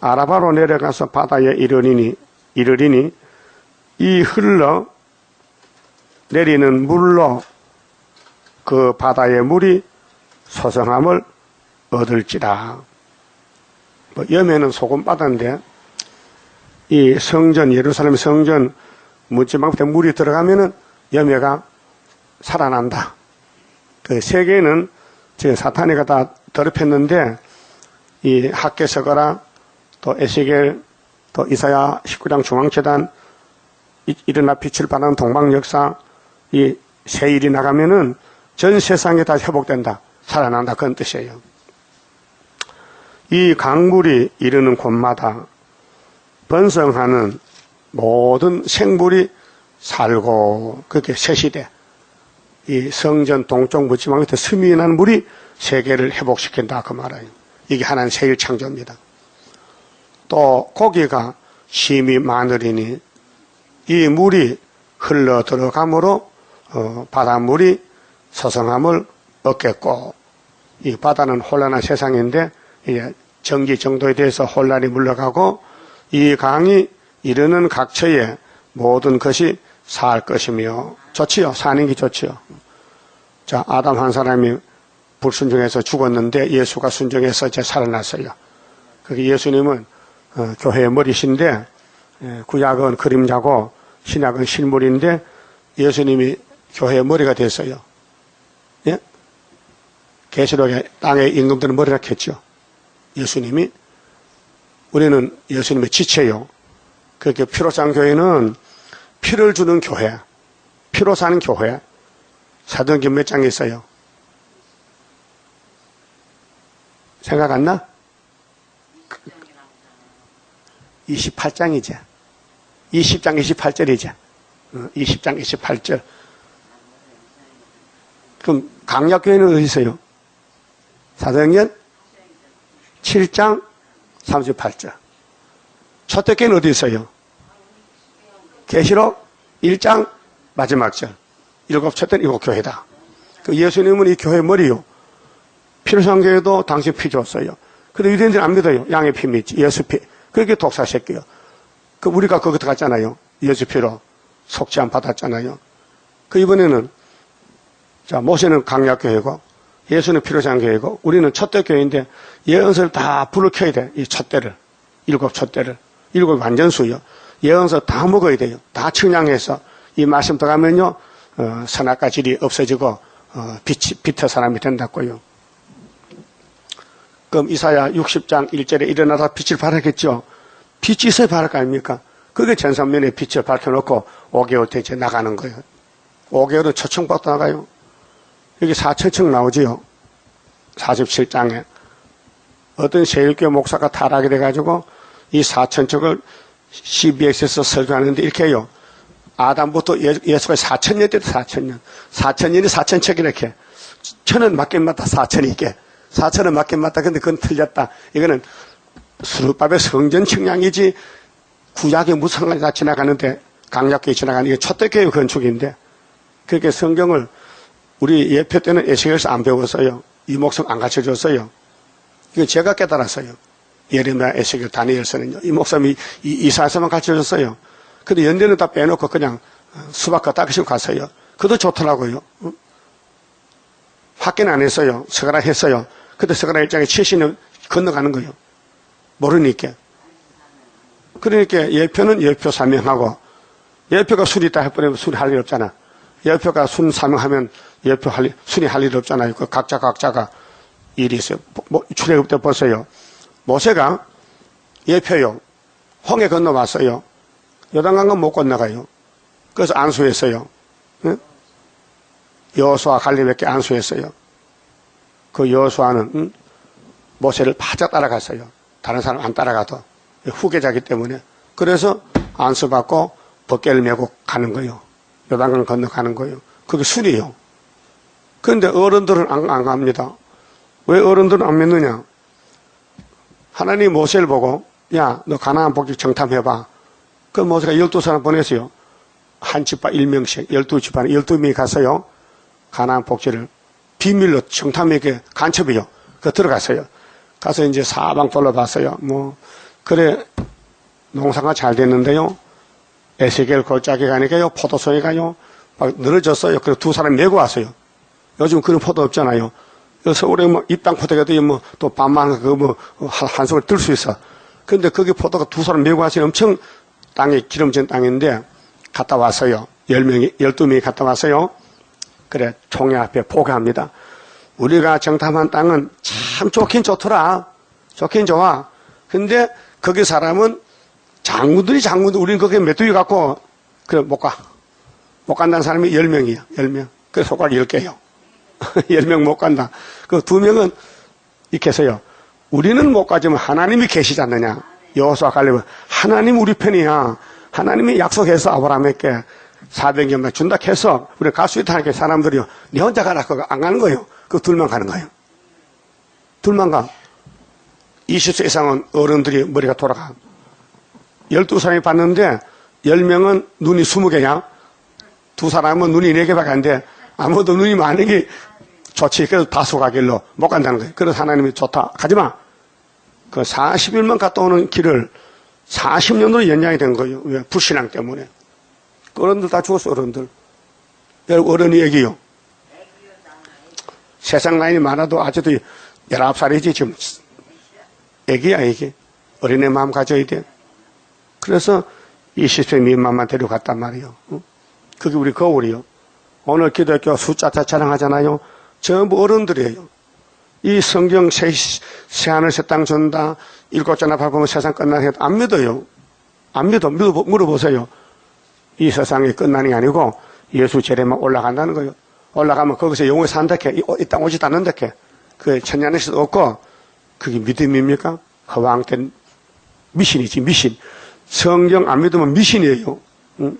아라바로 내려가서 바다에 이르리니 이 흘러 내리는 물로 그 바다의 물이 소성함을 얻을지라. 염에는 소금바다인데 이 성전 예루살렘 성전 묻지마 밑에 물이 들어가면은 염해가 살아난다. 그 세계는 지금 사탄이가 다 더럽혔는데 이 학계서거라 또 에스겔 또 이사야 19장 중앙재단 일어나 빛을 발하는 동방역사 이 세일이 나가면은 전 세상에 다 회복된다. 살아난다. 그런 뜻이에요. 이 강물이 이르는 곳마다 번성하는 모든 생물이 살고 그렇게 새시대 이 성전 동쪽 묻지마 밑에 스미난 물이 세계를 회복시킨다 그 말이에요. 이게 하나님 세일 창조입니다. 또 고기가 심이 많으리니 이 물이 흘러 들어감으로 바닷물이 서성함을 얻겠고 이 바다는 혼란한 세상인데 이제 정기 정도에 대해서 혼란이 물러가고 이 강이 이르는 각처에 모든 것이 살 것이며 좋지요. 사는 게 좋지요. 자, 아담 한 사람이 불순종해서 죽었는데 예수가 순종해서 이제 살아났어요. 그게 예수님은 교회의 머리신데 구약은 그림자고 신약은 실물인데 예수님이 교회의 머리가 됐어요. 예? 계시록에 땅의 임금들은 머리라 했죠. 예수님이 우리는 예수님의 지체요. 그렇게 피로 산 교회는 피를 주는 교회, 피로 사는 교회. 사도행전 몇 장이 있어요? 생각 안 나? 28장이죠. 20장 28절이죠. 20장 28절. 그럼 강약교회는 어디 있어요? 사도행전 7장 38절. 초대교회는 어디 있어요? 계시록 1장 마지막 절. 일곱 첫째는 이곳 교회다. 그 예수님은 이 교회 머리요. 필요한 교회도 당신 피 줬어요. 근데 유대인들은 안 믿어요. 양의 피 믿지. 예수 피. 그렇게 독사새끼요. 그 우리가 거기 들어갔잖아요. 예수 피로 속죄함 받았잖아요. 그 이번에는 자 모세는 강약교회고 예수는 필요한 교회고 우리는 첫대교회인데 예언서를 다 불을 켜야 돼. 이 첫대를. 일곱 첫대를. 일곱 완전수요. 예언서 다 먹어야 돼요. 다 청량해서 이 말씀 들어가면요. 선악과 질이 없어지고 빛의 사람이 된다고요. 그럼 이사야 60장 1절에 일어나서 빛을 발하겠죠. 빛이 있어야 발할 거 아닙니까? 그게 전선면에 빛을 밝혀놓고 5개월 대체 나가는 거예요. 5개월은 초청받고 나가요. 여기 4천층 나오지요. 47장에. 어떤 세일교 목사가 타락이 돼가지고 이 4천층을 CBS에서 설교하는데 이렇게 해요. 아담부터 예수가 4천년 때도 4천년. 4천년이 4천척 이렇게. 천은 맞긴 맞다. 4천이 있게. 4천은 맞긴 맞다. 근데 그건 틀렸다. 이거는 수르밥의 성전 측량이지 구약의 무슨 상관이 다 지나가는데 강약교회 지나가는 이게 초대교회 건축인데 그렇게 성경을 우리 예표 때는 에스겔에서 안 배웠어요. 이 목성 안 가르쳐줬어요. 이거 제가 깨달았어요. 예레미야, 에스겔, 다니엘서는요. 이 목사님이 이사야서만 가르쳐줬어요. 근데 연대는 다 빼놓고 그냥 수박 걷다시고 갔어요. 그것도 좋더라고요. 확인 안 했어요. 서가라 했어요. 근데 서가라 일장에 70년 건너가는 거예요. 모르니까. 그러니까 예표는 예표 사명하고 예표가 술이 있다 해버리면 술이 할 일 없잖아. 예표가 순 사명하면 예표 순이 할 일 없잖아요. 그 각자가 일이 있어요. 출애굽 때 보세요. 모세가 예표요. 홍해 건너왔어요. 요단강은 못 건너가요. 그래서 안수했어요. 응? 여호수아 갈렙에게 안수했어요. 그 여호수아는 모세를 바짝 따라갔어요. 다른 사람 안 따라가도 후계자기 때문에. 그래서 안수받고 벗개를 메고 가는 거예요. 요단강 건너가는 거예요. 그게 술이에요. 그런데 어른들은 안 갑니다. 왜 어른들은 안 믿느냐? 하나님 모세를 보고 야, 너 가나안 복지 정탐해봐. 그 모세가 12사람 보냈어요. 한 집안 1명씩 12집안 12명이 갔어요. 가나안 복지를 비밀로 정탐에게 간첩이요. 그 들어갔어요. 가서 이제 사방 둘러봤어요. 그래 농사가 잘 됐는데요. 에스겔 골짜기 가니까요. 포도송이 가요. 막 늘어졌어요. 그래서 두 사람 메고 왔어요. 요즘 그런 포도 없잖아요. 서울에 입당 포도가도 또 반만 한 송을 들 수 있어. 근데 거기 포도가 두 사람 메고 왔어요. 엄청 땅에 기름진 땅인데 갔다 왔어요. 12명이 갔다 왔어요. 그래 총회 앞에 포기합니다. 우리가 정탐한 땅은 참 좋긴 좋더라. 좋긴 좋아. 근데 거기 사람은 장군들 우리는 거기에 메뚜기 갖고 그래 못 가. 못 간다는 사람이 10명이야. 10명. 그래서 손가락 10개요. 10명 못 간다. 그 2명은 이렇게 해서요. 우리는 못 가지만 하나님이 계시지 않느냐. 여호수아 갈렙은 하나님 우리 편이야. 하나님이 약속해서 아브라함에게 400년만 준다 해서 우리 갈 수 있다 하니까 사람들이요. 네 혼자 가라. 그거 안 가는 거예요. 그 둘만 가는 거예요. 둘만 가. 20세 이상은 어른들이 머리가 돌아가. 12사람이 봤는데 10명은 눈이 20개냐? 두 사람은 눈이 4개밖에 안 돼. 아무도 눈이 많은 게 좋지. 그래서 다수 가길로 못 간다는 거예요. 그래서 하나님이 좋다. 가지마. 그 40일만 갔다 오는 길을 40년으로 연장이 된 거예요. 왜? 불신앙 때문에. 어른들 다 죽었어, 어른들. 어른이 애기요. 세상 나이는 많아도 아직도 19살이지, 지금. 애기야, 애기. 어린애 마음 가져야 돼. 그래서 20세 미만만 데려갔단 말이에요. 그게 우리 거울이요. 오늘 기독교 숫자 자랑하잖아요. 전부 어른들이에요. 이 성경 새하늘 새 땅 준다. 7자나 밟으면 세상 끝나는 해도 안 믿어요. 안 믿어. 물어보세요. 이 세상이 끝나는 게 아니고 예수 재림만 올라간다는 거예요. 올라가면 거기서 영원히 산다 해. 이 땅 오지도 않는다 해. 그 천년의 수도 없고 그게 믿음입니까? 허황된 미신이지, 미신. 성경 안 믿으면 미신이에요. 응?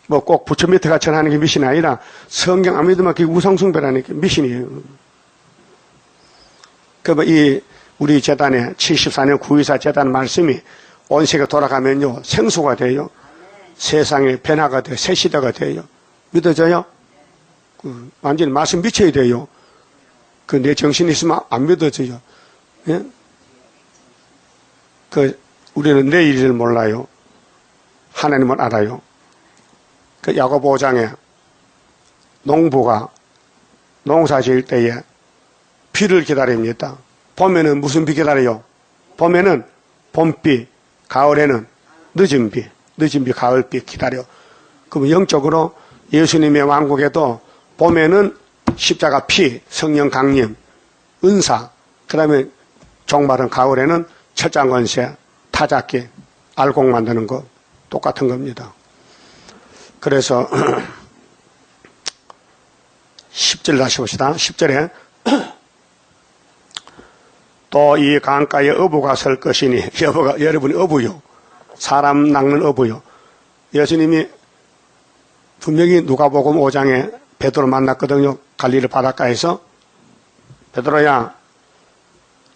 뭐 꼭 부처 밑에 같이 하는 게 미신이 아니라 성경 안 믿으면 그게 우상숭배라는 게 미신이에요. 그 우리 재단에 74년 9.24 재단 말씀이 온 세계 돌아가면요 생수가 돼요. 세상에 변화가 돼요. 새 시대가 돼요. 믿어져요? 완전히 말씀 미쳐야 돼요. 내 정신이 있으면 안 믿어져요. 예? 우리는 내일을 몰라요. 하나님은 알아요. 야고보 5장에 농부가 농사 지을 때에 비를 기다립니다. 봄에는 무슨 비 기다려요? 봄에는 봄비, 가을에는 늦은 비, 가을비 기다려. 그럼 영적으로 예수님의 왕국에도 봄에는 십자가 피, 성령 강림, 은사, 그 다음에 종말은 가을에는 철장건세, 타작기, 알곡 만드는 거 똑같은 겁니다. 그래서 10절 다시 봅시다. 10절에 또 이 강가에 어부가 설 것이니 여러분이 어부요. 사람 낚는 어부요. 예수님이 분명히 누가복음 5장에 베드로 만났거든요. 갈릴리 바닷가에서. 베드로야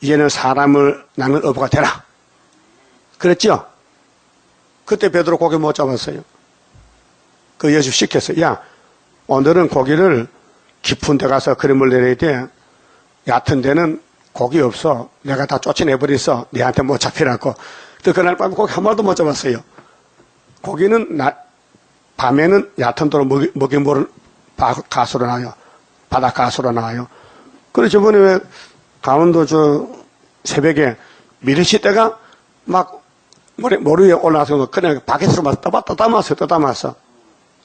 이제는 사람을 낚는 어부가 되라. 그랬죠? 그때 베드로 고기 못 잡았어요. 예수 시켰어요. 야, 오늘은 고기를 깊은 데 가서 그림을 내려야 돼. 얕은 데는 고기 없어. 내가 다 쫓아내버렸어. 니한테 못 잡히라고. 또 그날 밤에 고기 한 마리도 못 잡았어요. 고기는 밤에는 얕은 데로 먹이 모를 가수로 나와요. 바다 가수로 나와요. 그래서 저번에 왜 강원도 새벽에 미르시 때가 막 모래 위에 올라와서 그냥 바켓으로 막 떠담았어.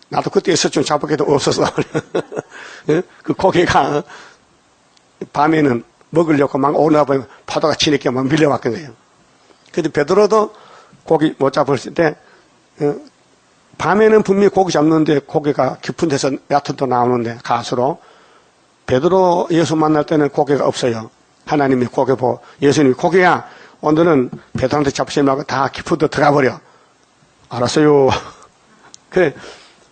나도 그때 있었지만 잡을 도 없었어. 그 고기가 밤에는 먹으려고 막 올라와보면 파도가 치니까 막 밀려왔던 거예요. 근데 베드로도 고기 못 잡았을 때, 밤에는 분명히 고기 잡는데 고기가 깊은 데서 얕은 데 나오는데 가수로. 베드로 예수 만날 때는 고기가 없어요. 하나님이 고기 보고 예수님이 고기야 오늘은 베드로한테 잡히지 말고 다 깊은 데 들어가 버려. 알았어요. 그래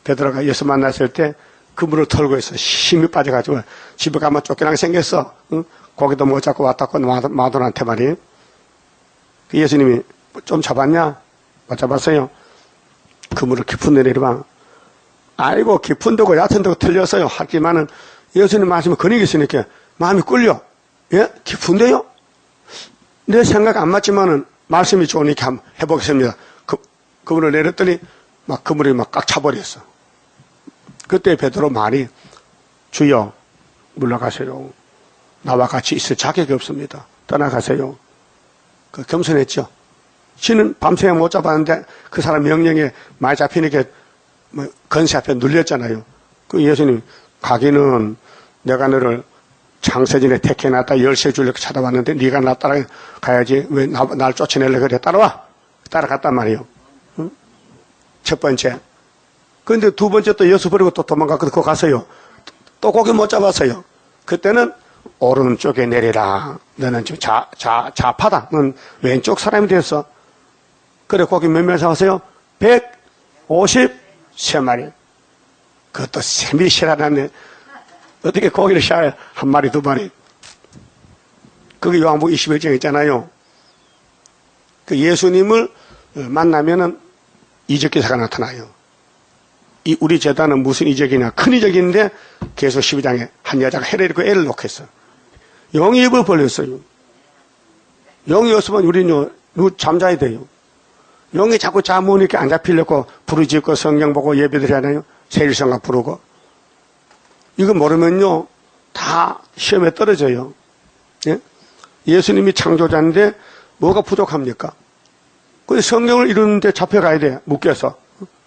베드로가 예수 만났을 때 그물을 털고 있어. 힘이 빠져가지고 집에 가면 쫓겨나게 생겼어. 응? 고기도 못 잡고 왔다고 마돈한테 말이에요. 예수님이 좀 잡았냐? 못 잡았어요. 그물을 깊은 데 내려봐. 아이고 깊은 데고 얕은 데고 틀렸어요. 하지만은 예수님 말씀에 근육이 있으니까 마음이 끌려. 예? 깊은데요? 내 생각 안 맞지만은 말씀이 좋으니까 한번 해보겠습니다. 그물을 내렸더니 막 그물이 막 꽉 차버렸어. 그때 베드로 말이 주여 물러가세요. 나와 같이 있을 자격이 없습니다. 떠나가세요. 겸손했죠. 신은 밤새 못 잡았는데 그 사람 명령에 많이 잡히니까 건세 앞에 눌렸잖아요. 예수님 가기는 내가 너를 창세전에 택해놨다 열쇠 주려고 찾아왔는데 네가 나 따라가야지 왜 날 쫓아내려고 그래. 따라갔단 말이에요. 응? 첫 번째. 그런데 두 번째 또 예수 버리고 또 도망갔거든. 그거 갔어요. 또 고기 못 잡았어요. 그때는 오른쪽에 내리라. 너는 지금 좌파다. 넌 왼쪽 사람이 됐어. 그래 고기 몇 마리 잡았어요? 153마리. 그것도 셈이 실하다네. 어떻게 고기를 샤요? 한 마리, 두 마리. 그게 요한복음 21장 있잖아요. 그 예수님을 만나면은 이적기사가 나타나요. 우리 재단은 무슨 이적이냐? 큰 이적인데 계속 12장에 한 여자가 해를 잃고 애를 놓고 있어. 영이 입을 벌렸어요. 영이 없으면 우리는 잠자야 돼요. 영이 자꾸 잠으니까 안 잡히려고 부르짖고 성경 보고 예배들 하나요? 세일성가 부르고. 이거 모르면요, 다 시험에 떨어져요. 예? 예수님이 창조자인데 뭐가 부족합니까? 그 성경을 이루는데 잡혀가야 돼. 묶여서.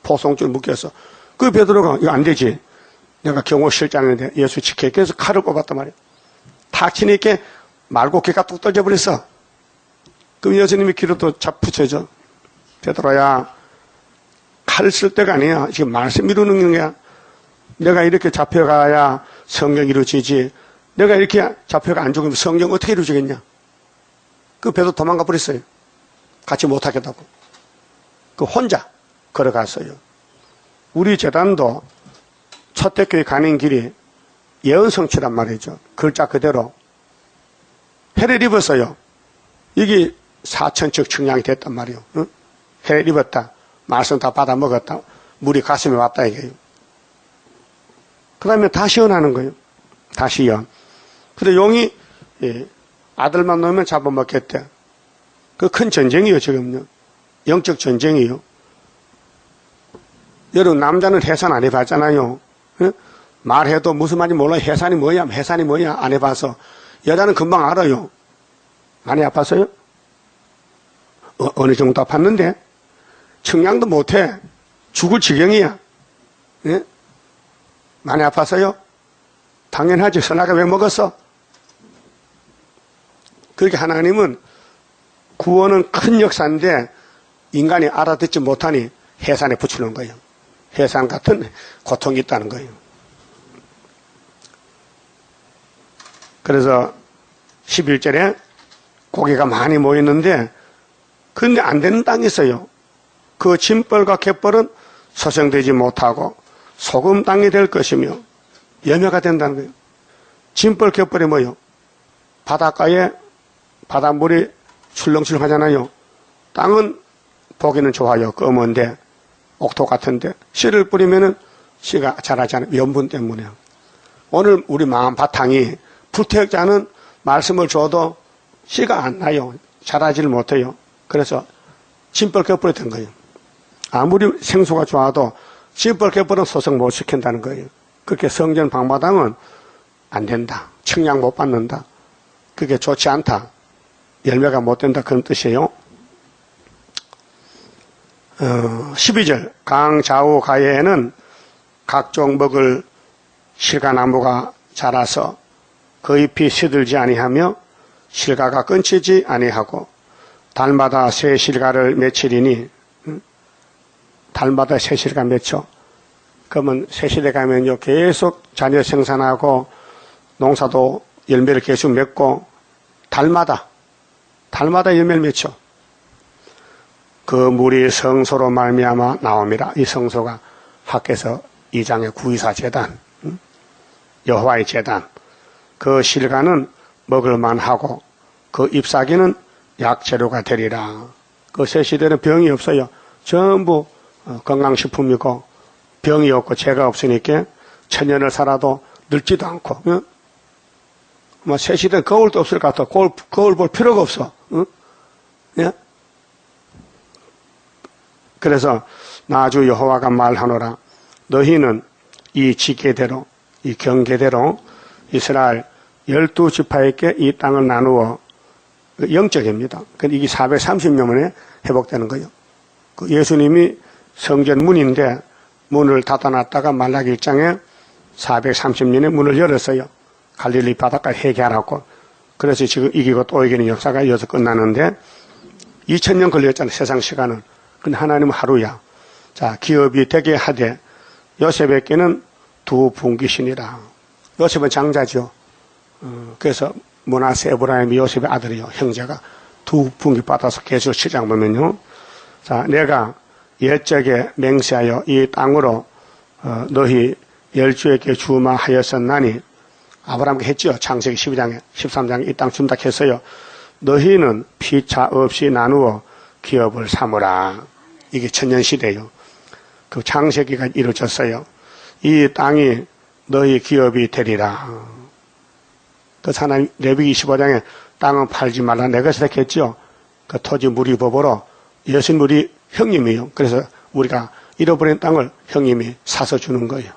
포송줄 묶여서. 그 베드로가 이거 안 되지. 내가 경호실장인데 예수 지켜야 그래서 칼을 꼽았단 말이야. 탁 치니까 말고기가 뚝 떨어져버렸어. 그럼 예수님이 귀로 또 붙여줘. 베드로야, 칼 쓸 때가 아니야. 지금 말씀 이루는 거야. 내가 이렇게 잡혀가야 성경 이루어지지. 내가 이렇게 잡혀가 안 죽으면 성경 어떻게 이루어지겠냐. 그 베드로 도망가 버렸어요. 같이 못하겠다고. 그 혼자 걸어갔어요. 우리 재단도 초대교회 가는 길이 예언성취란 말이죠. 글자 그대로. 해를 입었어요. 이게 4천척 측량이 됐단 말이에요. 응? 해를 입었다. 말씀 다 받아 먹었다. 물이 가슴에 왔다 이게요. 그 다음에 다 시연하는 거예요. 다 시연. 근데 용이 아들만 놓으면 잡아먹겠대. 그 큰 전쟁이에요, 지금요. 영적 전쟁이에요. 여러분, 남자는 해산 안 해봤잖아요. 응? 말해도 무슨 말인지 몰라요. 해산이 뭐야? 해산이 뭐야? 안 해봐서. 여자는 금방 알아요. 많이 아팠어요? 어느 정도 아팠는데? 청량도 못해. 죽을 지경이야. 예? 많이 아팠어요? 당연하지. 선악을 왜 먹었어? 그렇게 하나님은 구원은 큰 역사인데 인간이 알아듣지 못하니 해산에 붙이는 거예요. 해산 같은 고통이 있다는 거예요. 그래서 11절에 고기가 많이 모였는데 근데 안 되는 땅이 있어요. 그 진벌과 갯벌은 소생되지 못하고 소금 땅이 될 것이며 염려가 된다는 거예요. 진벌 갯벌이 뭐예요? 바닷가에 바닷물이 출렁출렁 하잖아요. 땅은 보기는 좋아요. 검은데 옥토 같은데 씨를 뿌리면은 씨가 자라지 않아요. 염분 때문에. 오늘 우리 마음 바탕이 불태역자는 말씀을 줘도 씨가 안 나요. 자라지를 못해요. 그래서 진벌 갯벌이 된 거예요. 아무리 생수가 좋아도 진벌 갯벌은 소성 못 시킨다는 거예요. 그렇게 성전 방마당은 안 된다. 측량 못 받는다. 그게 좋지 않다. 열매가 못 된다. 그런 뜻이에요. 12절 강 좌우 가해에는 각종 먹을 실과나무가 자라서 그 잎이 시들지 아니하며 실과가 끊치지 아니하고 달마다 새 실과를 맺히리니 달마다 새 실과 맺혀. 그러면 새 시대 가면요 계속 자녀 생산하고 농사도 열매를 계속 맺고 달마다 열매를 맺혀. 그 물이 성소로 말미암아 나옵니다. 이 성소가 학개서 2장의 구이사 제단, 여호와의 제단. 그 실과는 먹을만하고 그 잎사귀는 약재료가 되리라. 그 새 시대는 병이 없어요. 전부 건강식품이고 병이 없고 죄가 없으니까 천년을 살아도 늙지도 않고. 뭐 새 시대는 거울도 없을 것 같아. 거울 볼 필요가 없어. 예? 그래서 나주 여호와가 말하노라. 너희는 이 지계대로 이 경계대로 이스라엘 12지파에게 이 땅을 나누어 영적입니다. 근데 이게 430년만에 회복되는 거예요. 그 예수님이 성전 문인데 문을 닫아놨다가 말라기 1장에 430년에 문을 열었어요. 갈릴리 바닷가 해결하고. 그래서 지금 이기고 또 이기는 역사가 이어서 끝나는데 2000년 걸렸잖아요. 세상 시간은. 근데 하나님은 하루야. 자, 기업이 되게 하되 요셉에게는 두 분기신이라. 요셉은 장자죠. 그래서 므낫세 에브라임이 요셉의 아들이요. 형제가 두 분기 받아서 계시록 7장 보면요. 자, 내가 옛적에 맹세하여 이 땅으로 너희 열주에게 주마하였었나니 아브라함께 했지요. 창세기 12장에 13장에 이 땅 준다 했어요. 너희는 피차 없이 나누어 기업을 삼으라. 이게 천년시대요. 그 창세기가 이루어졌어요. 이 땅이 너희 기업이 되리라. 그 하나님 레위기 25장에 땅은 팔지 말라 내 것이라 했죠. 그 토지 무리법으로 예수님 우리 형님이에요. 그래서 우리가 잃어버린 땅을 형님이 사서 주는 거예요.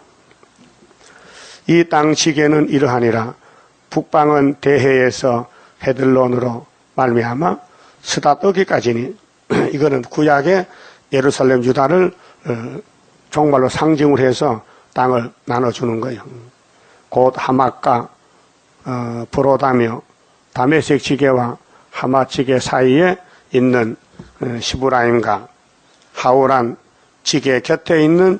이 땅 지계는 이러하니라. 북방은 대해에서 헤들론으로 말미암아 스다떠기까지니 이거는 구약의 예루살렘 유다를 정말로 상징을 해서 땅을 나눠주는 거예요. 곧 하맛과 브로다며 다메섹 지게와 하맛 지게 사이에 있는 시브라임과 하오란 지게 곁에 있는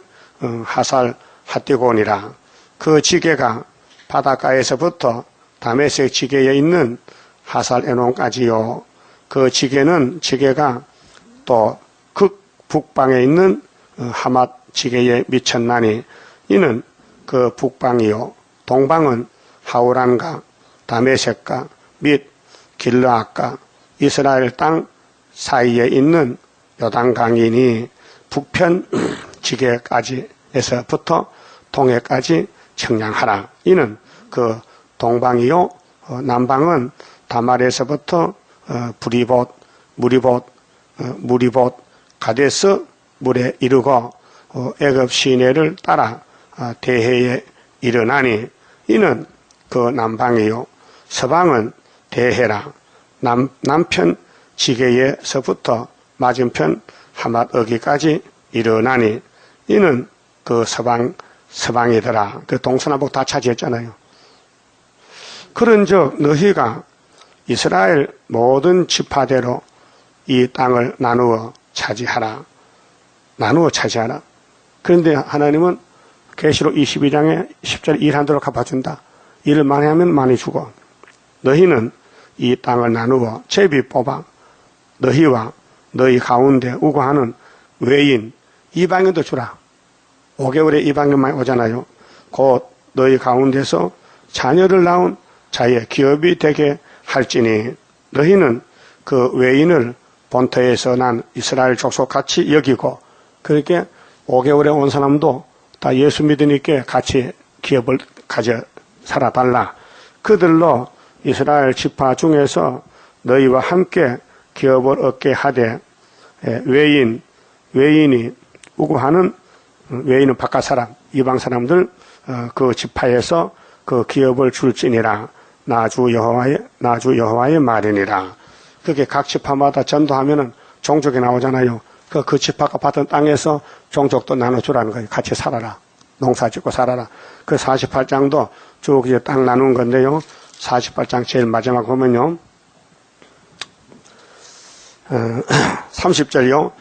하살 핫디곤이라. 그 지게가 바닷가에서부터 다메섹 지게에 있는 하살 에논까지요. 그 지게가 또 극북방에 있는 하맛 지게에 미쳤나니 이는 그 북방이요 동방은 하우란과 다메섹과 및 길르앗과 이스라엘 땅 사이에 있는 요단강이니 북편 지게까지에서부터 동해까지 청량하라. 이는 그 동방이요 남방은 다말에서부터 무리봇 가데스 물에 이르고 애굽 시내를 따라 대해에 이르나니 이는 그 남방이요 서방은 대해라. 남편 지게에서부터 맞은편 하맛어기까지 이르나니 이는 그 서방이더라. 그 동서남북 다 차지했잖아요. 그런즉 너희가 이스라엘 모든 지파대로 이 땅을 나누어 차지하라. 그런데 하나님은 계시록 22장에 10절 일한대로 갚아준다. 일을 많이 하면 많이 주고 너희는 이 땅을 나누어 제비 뽑아 너희와 너희 가운데 우고하는 외인 이방인도 주라. 5개월에 이방인만 오잖아요. 곧 너희 가운데서 자녀를 낳은 자의 기업이 되게 할지니 너희는 그 외인을 본토에서 난 이스라엘 족속같이 여기고 그렇게 5개월에 온 사람도 다 예수 믿으니까 같이 기업을 가져 살아달라. 그들로 이스라엘 지파 중에서 너희와 함께 기업을 얻게 하되 외인이 우구하는 외인은 바깥 사람, 이방 사람들 그 지파에서 그 기업을 줄지니라. 나주 여호와의 말이니라. 그게 각 지파마다 전도하면은 종족이 나오잖아요. 그 지파가 받은 땅에서 종족도 나눠주라는 거예요. 같이 살아라. 농사 짓고 살아라. 그 48장도 쭉 이제 땅 나눈 건데요. 48장 제일 마지막 보면요. 30절요.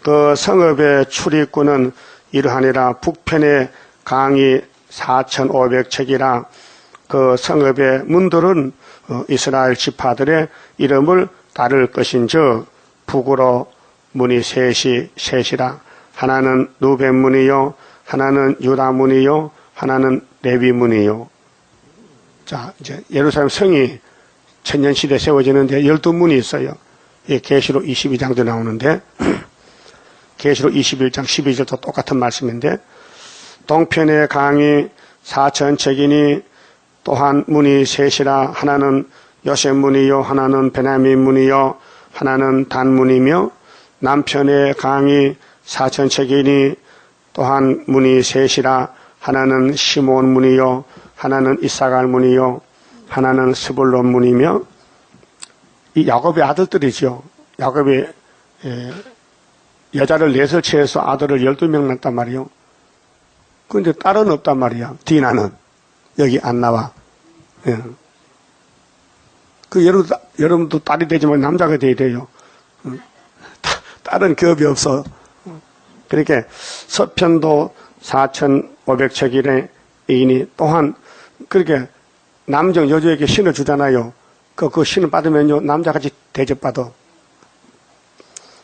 그 성읍의 출입구는 이러하니라. 북편의 강이 4,500척이라. 그 성읍의 문들은 이스라엘 지파들의 이름을 따를 것인즉 북으로 문이 셋이라. 하나는 루벤 문이요, 하나는 유다 문이요, 하나는 레위 문이요. 자, 이제 예루살렘 성이 천년시대 세워지는데 12문이 있어요. 예, 계시록 22장도 나오는데 계시록 21장 12절도 똑같은 말씀인데 동편의 강이 4,000척이니 또한 문이 셋이라. 하나는 요셉 문이요, 하나는 베냐민 문이요, 하나는 단 문이며 남편의 강이 4,000척이니 또한 문이 셋이라. 하나는 시몬 문이요, 하나는 이사갈 문이요, 하나는 스불론 문이며 이 야곱의 아들들이죠. 야곱이 여자를 넷을 취해서 아들을 12명 낳았단 말이요. 그런데 딸은 없단 말이야. 디나는 여기 안 나와. 예. 그 여러분도 딸이 되지만 남자가 돼야 돼요. 딸은 기업이 없어. 그러니까 서편도 4,500척이니 또한 그렇게 남정 여주에게 신을 주잖아요. 그 신을 받으면요 남자같이 대접받아.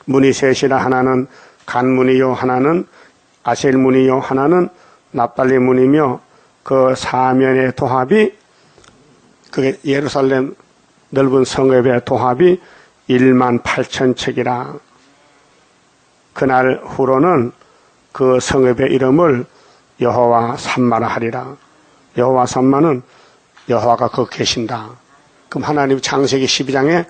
문이 셋이라. 하나는 간 문이요, 하나는 아셀 문이요, 하나는 납달리 문이며 그 사면의 도합이 그게 예루살렘 넓은 성읍의 도합이 18,000척이라. 그날 후로는 그 성읍의 이름을 여호와 삼마라 하리라. 여호와 삼마는 여호와가 거기 계신다. 그럼 하나님 창세기 12장에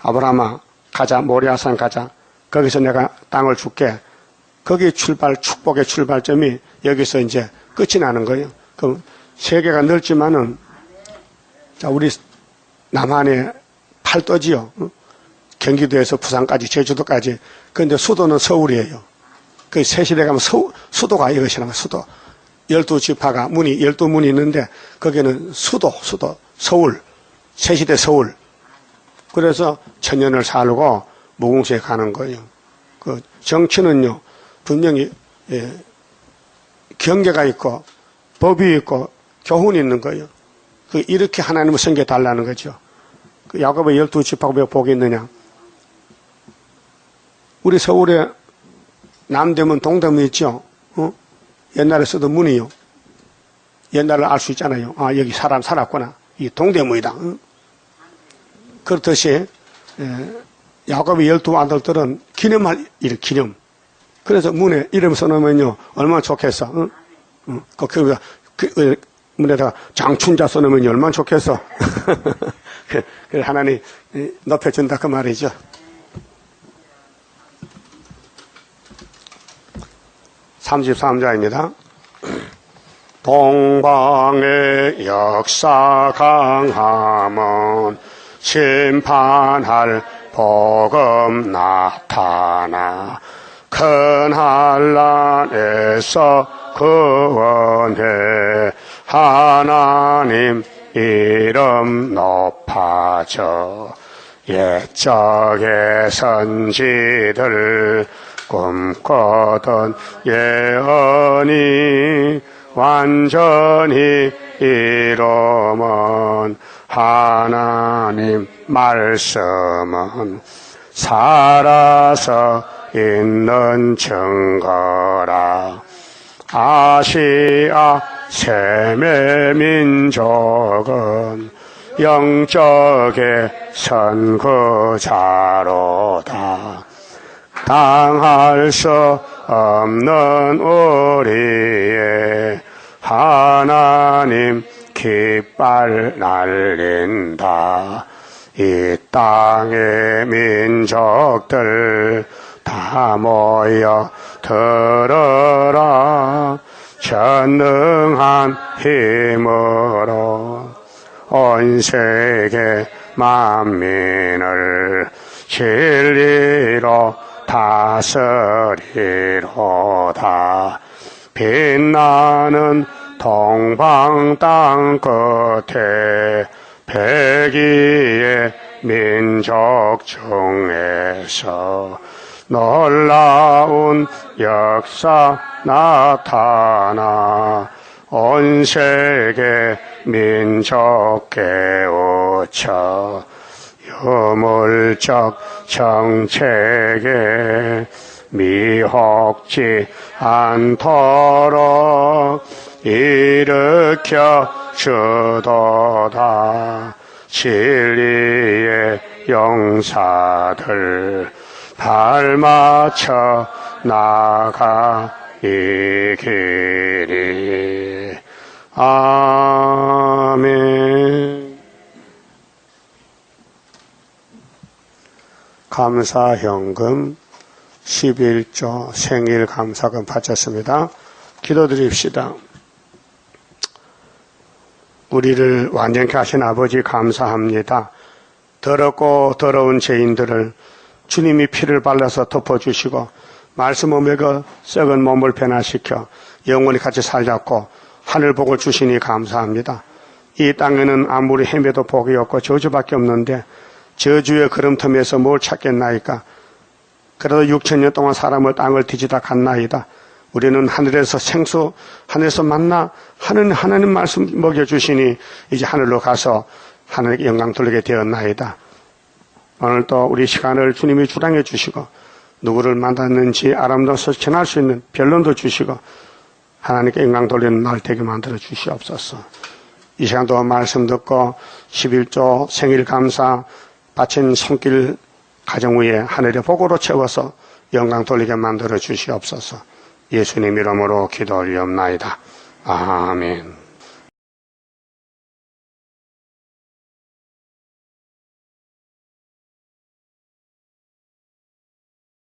아브라함아 가자, 모리아산 가자. 거기서 내가 땅을 줄게. 거기 축복의 출발점이 여기서 이제 끝이 나는 거예요. 그럼 세계가 넓지만은 자, 우리 남한의 팔도지요. 경기도에서 부산까지, 제주도까지. 그런데 수도는 서울이에요. 그 새시대 가면 수도가 이것이란 수도. 12지파가 12문이 있는데 거기는 수도, 서울. 새시대 서울. 그래서 천년을 살고 무궁수에 가는 거예요. 그 정치는요, 분명히, 경계가 있고, 법이 있고, 교훈이 있는 거예요. 이렇게 하나님을 섬겨달라는 거죠. 그 야곱의 12지파가 왜 복이 있느냐. 우리 서울에 남대문, 동대문 있죠. 옛날에 쓰던 문이요. 옛날을 알 수 있잖아요. 아, 여기 사람 살았구나. 이 동대문이다. 그렇듯이 야곱의 12 아들들은 기념할 일, 기념. 그래서 문에 이름 써놓으면요 얼마나 좋겠어. 그 문에다가 장춘자 써놓으면 얼마나 좋겠어. 그 하나님 높여준다 그 말이죠. (33자입니다) 동방의 역사 강함은 심판할 복음 나타나 큰 한란에서 구원해 하나님 이름 높아져 옛적의 선지들 꿈꾸던 예언이 완전히 이루면 하나님 말씀은 살아서 있는 증거라. 아시아 세계 민족은 영적의 선구자로다. 당할 수 없는 우리의 하나님 깃발 날린다. 이 땅의 민족들 다 모여 들어라. 전능한 힘으로 온 세계 만민을 진리로 다스리로다. 빛나는 동방 땅 끝에 백이의 민족 중에서 놀라운 역사 나타나 온 세계 민족 깨우쳐 유물적 정책에 미혹지 않도록 일으켜 주도다. 진리의 용사들 발맞춰 나가 이 길이. 아멘. 감사현금 11조 생일 감사금 바쳤습니다. 기도드립시다. 우리를 완전케 하신 아버지 감사합니다. 더럽고 더러운 죄인들을 주님이 피를 발라서 덮어주시고 말씀을 먹여 썩은 몸을 변화시켜 영원히 같이 살자고 하늘 복을 주시니 감사합니다. 이 땅에는 아무리 헤매도 복이 없고 저주밖에 없는데 저주의 그름틈에서 뭘 찾겠나이까. 그래도 6,000년 동안 사람을 땅을 뒤지다 갔나이다. 우리는 하늘에서 생수, 하늘에서 만나 하나님 말씀 먹여주시니 이제 하늘로 가서 하늘에게 영광 돌리게 되었나이다. 오늘도 우리 시간을 주님이 주장해 주시고 누구를 만났는지 아름다워서 전할 수 있는 변론도 주시고 하나님께 영광 돌리는 날 되게 만들어 주시옵소서. 이 시간 동안 말씀 듣고 11조 생일 감사 바친 손길 가정 위에 하늘의 복으로 채워서 영광 돌리게 만들어 주시옵소서. 예수님 이름으로 기도 올리옵나이다. 아멘.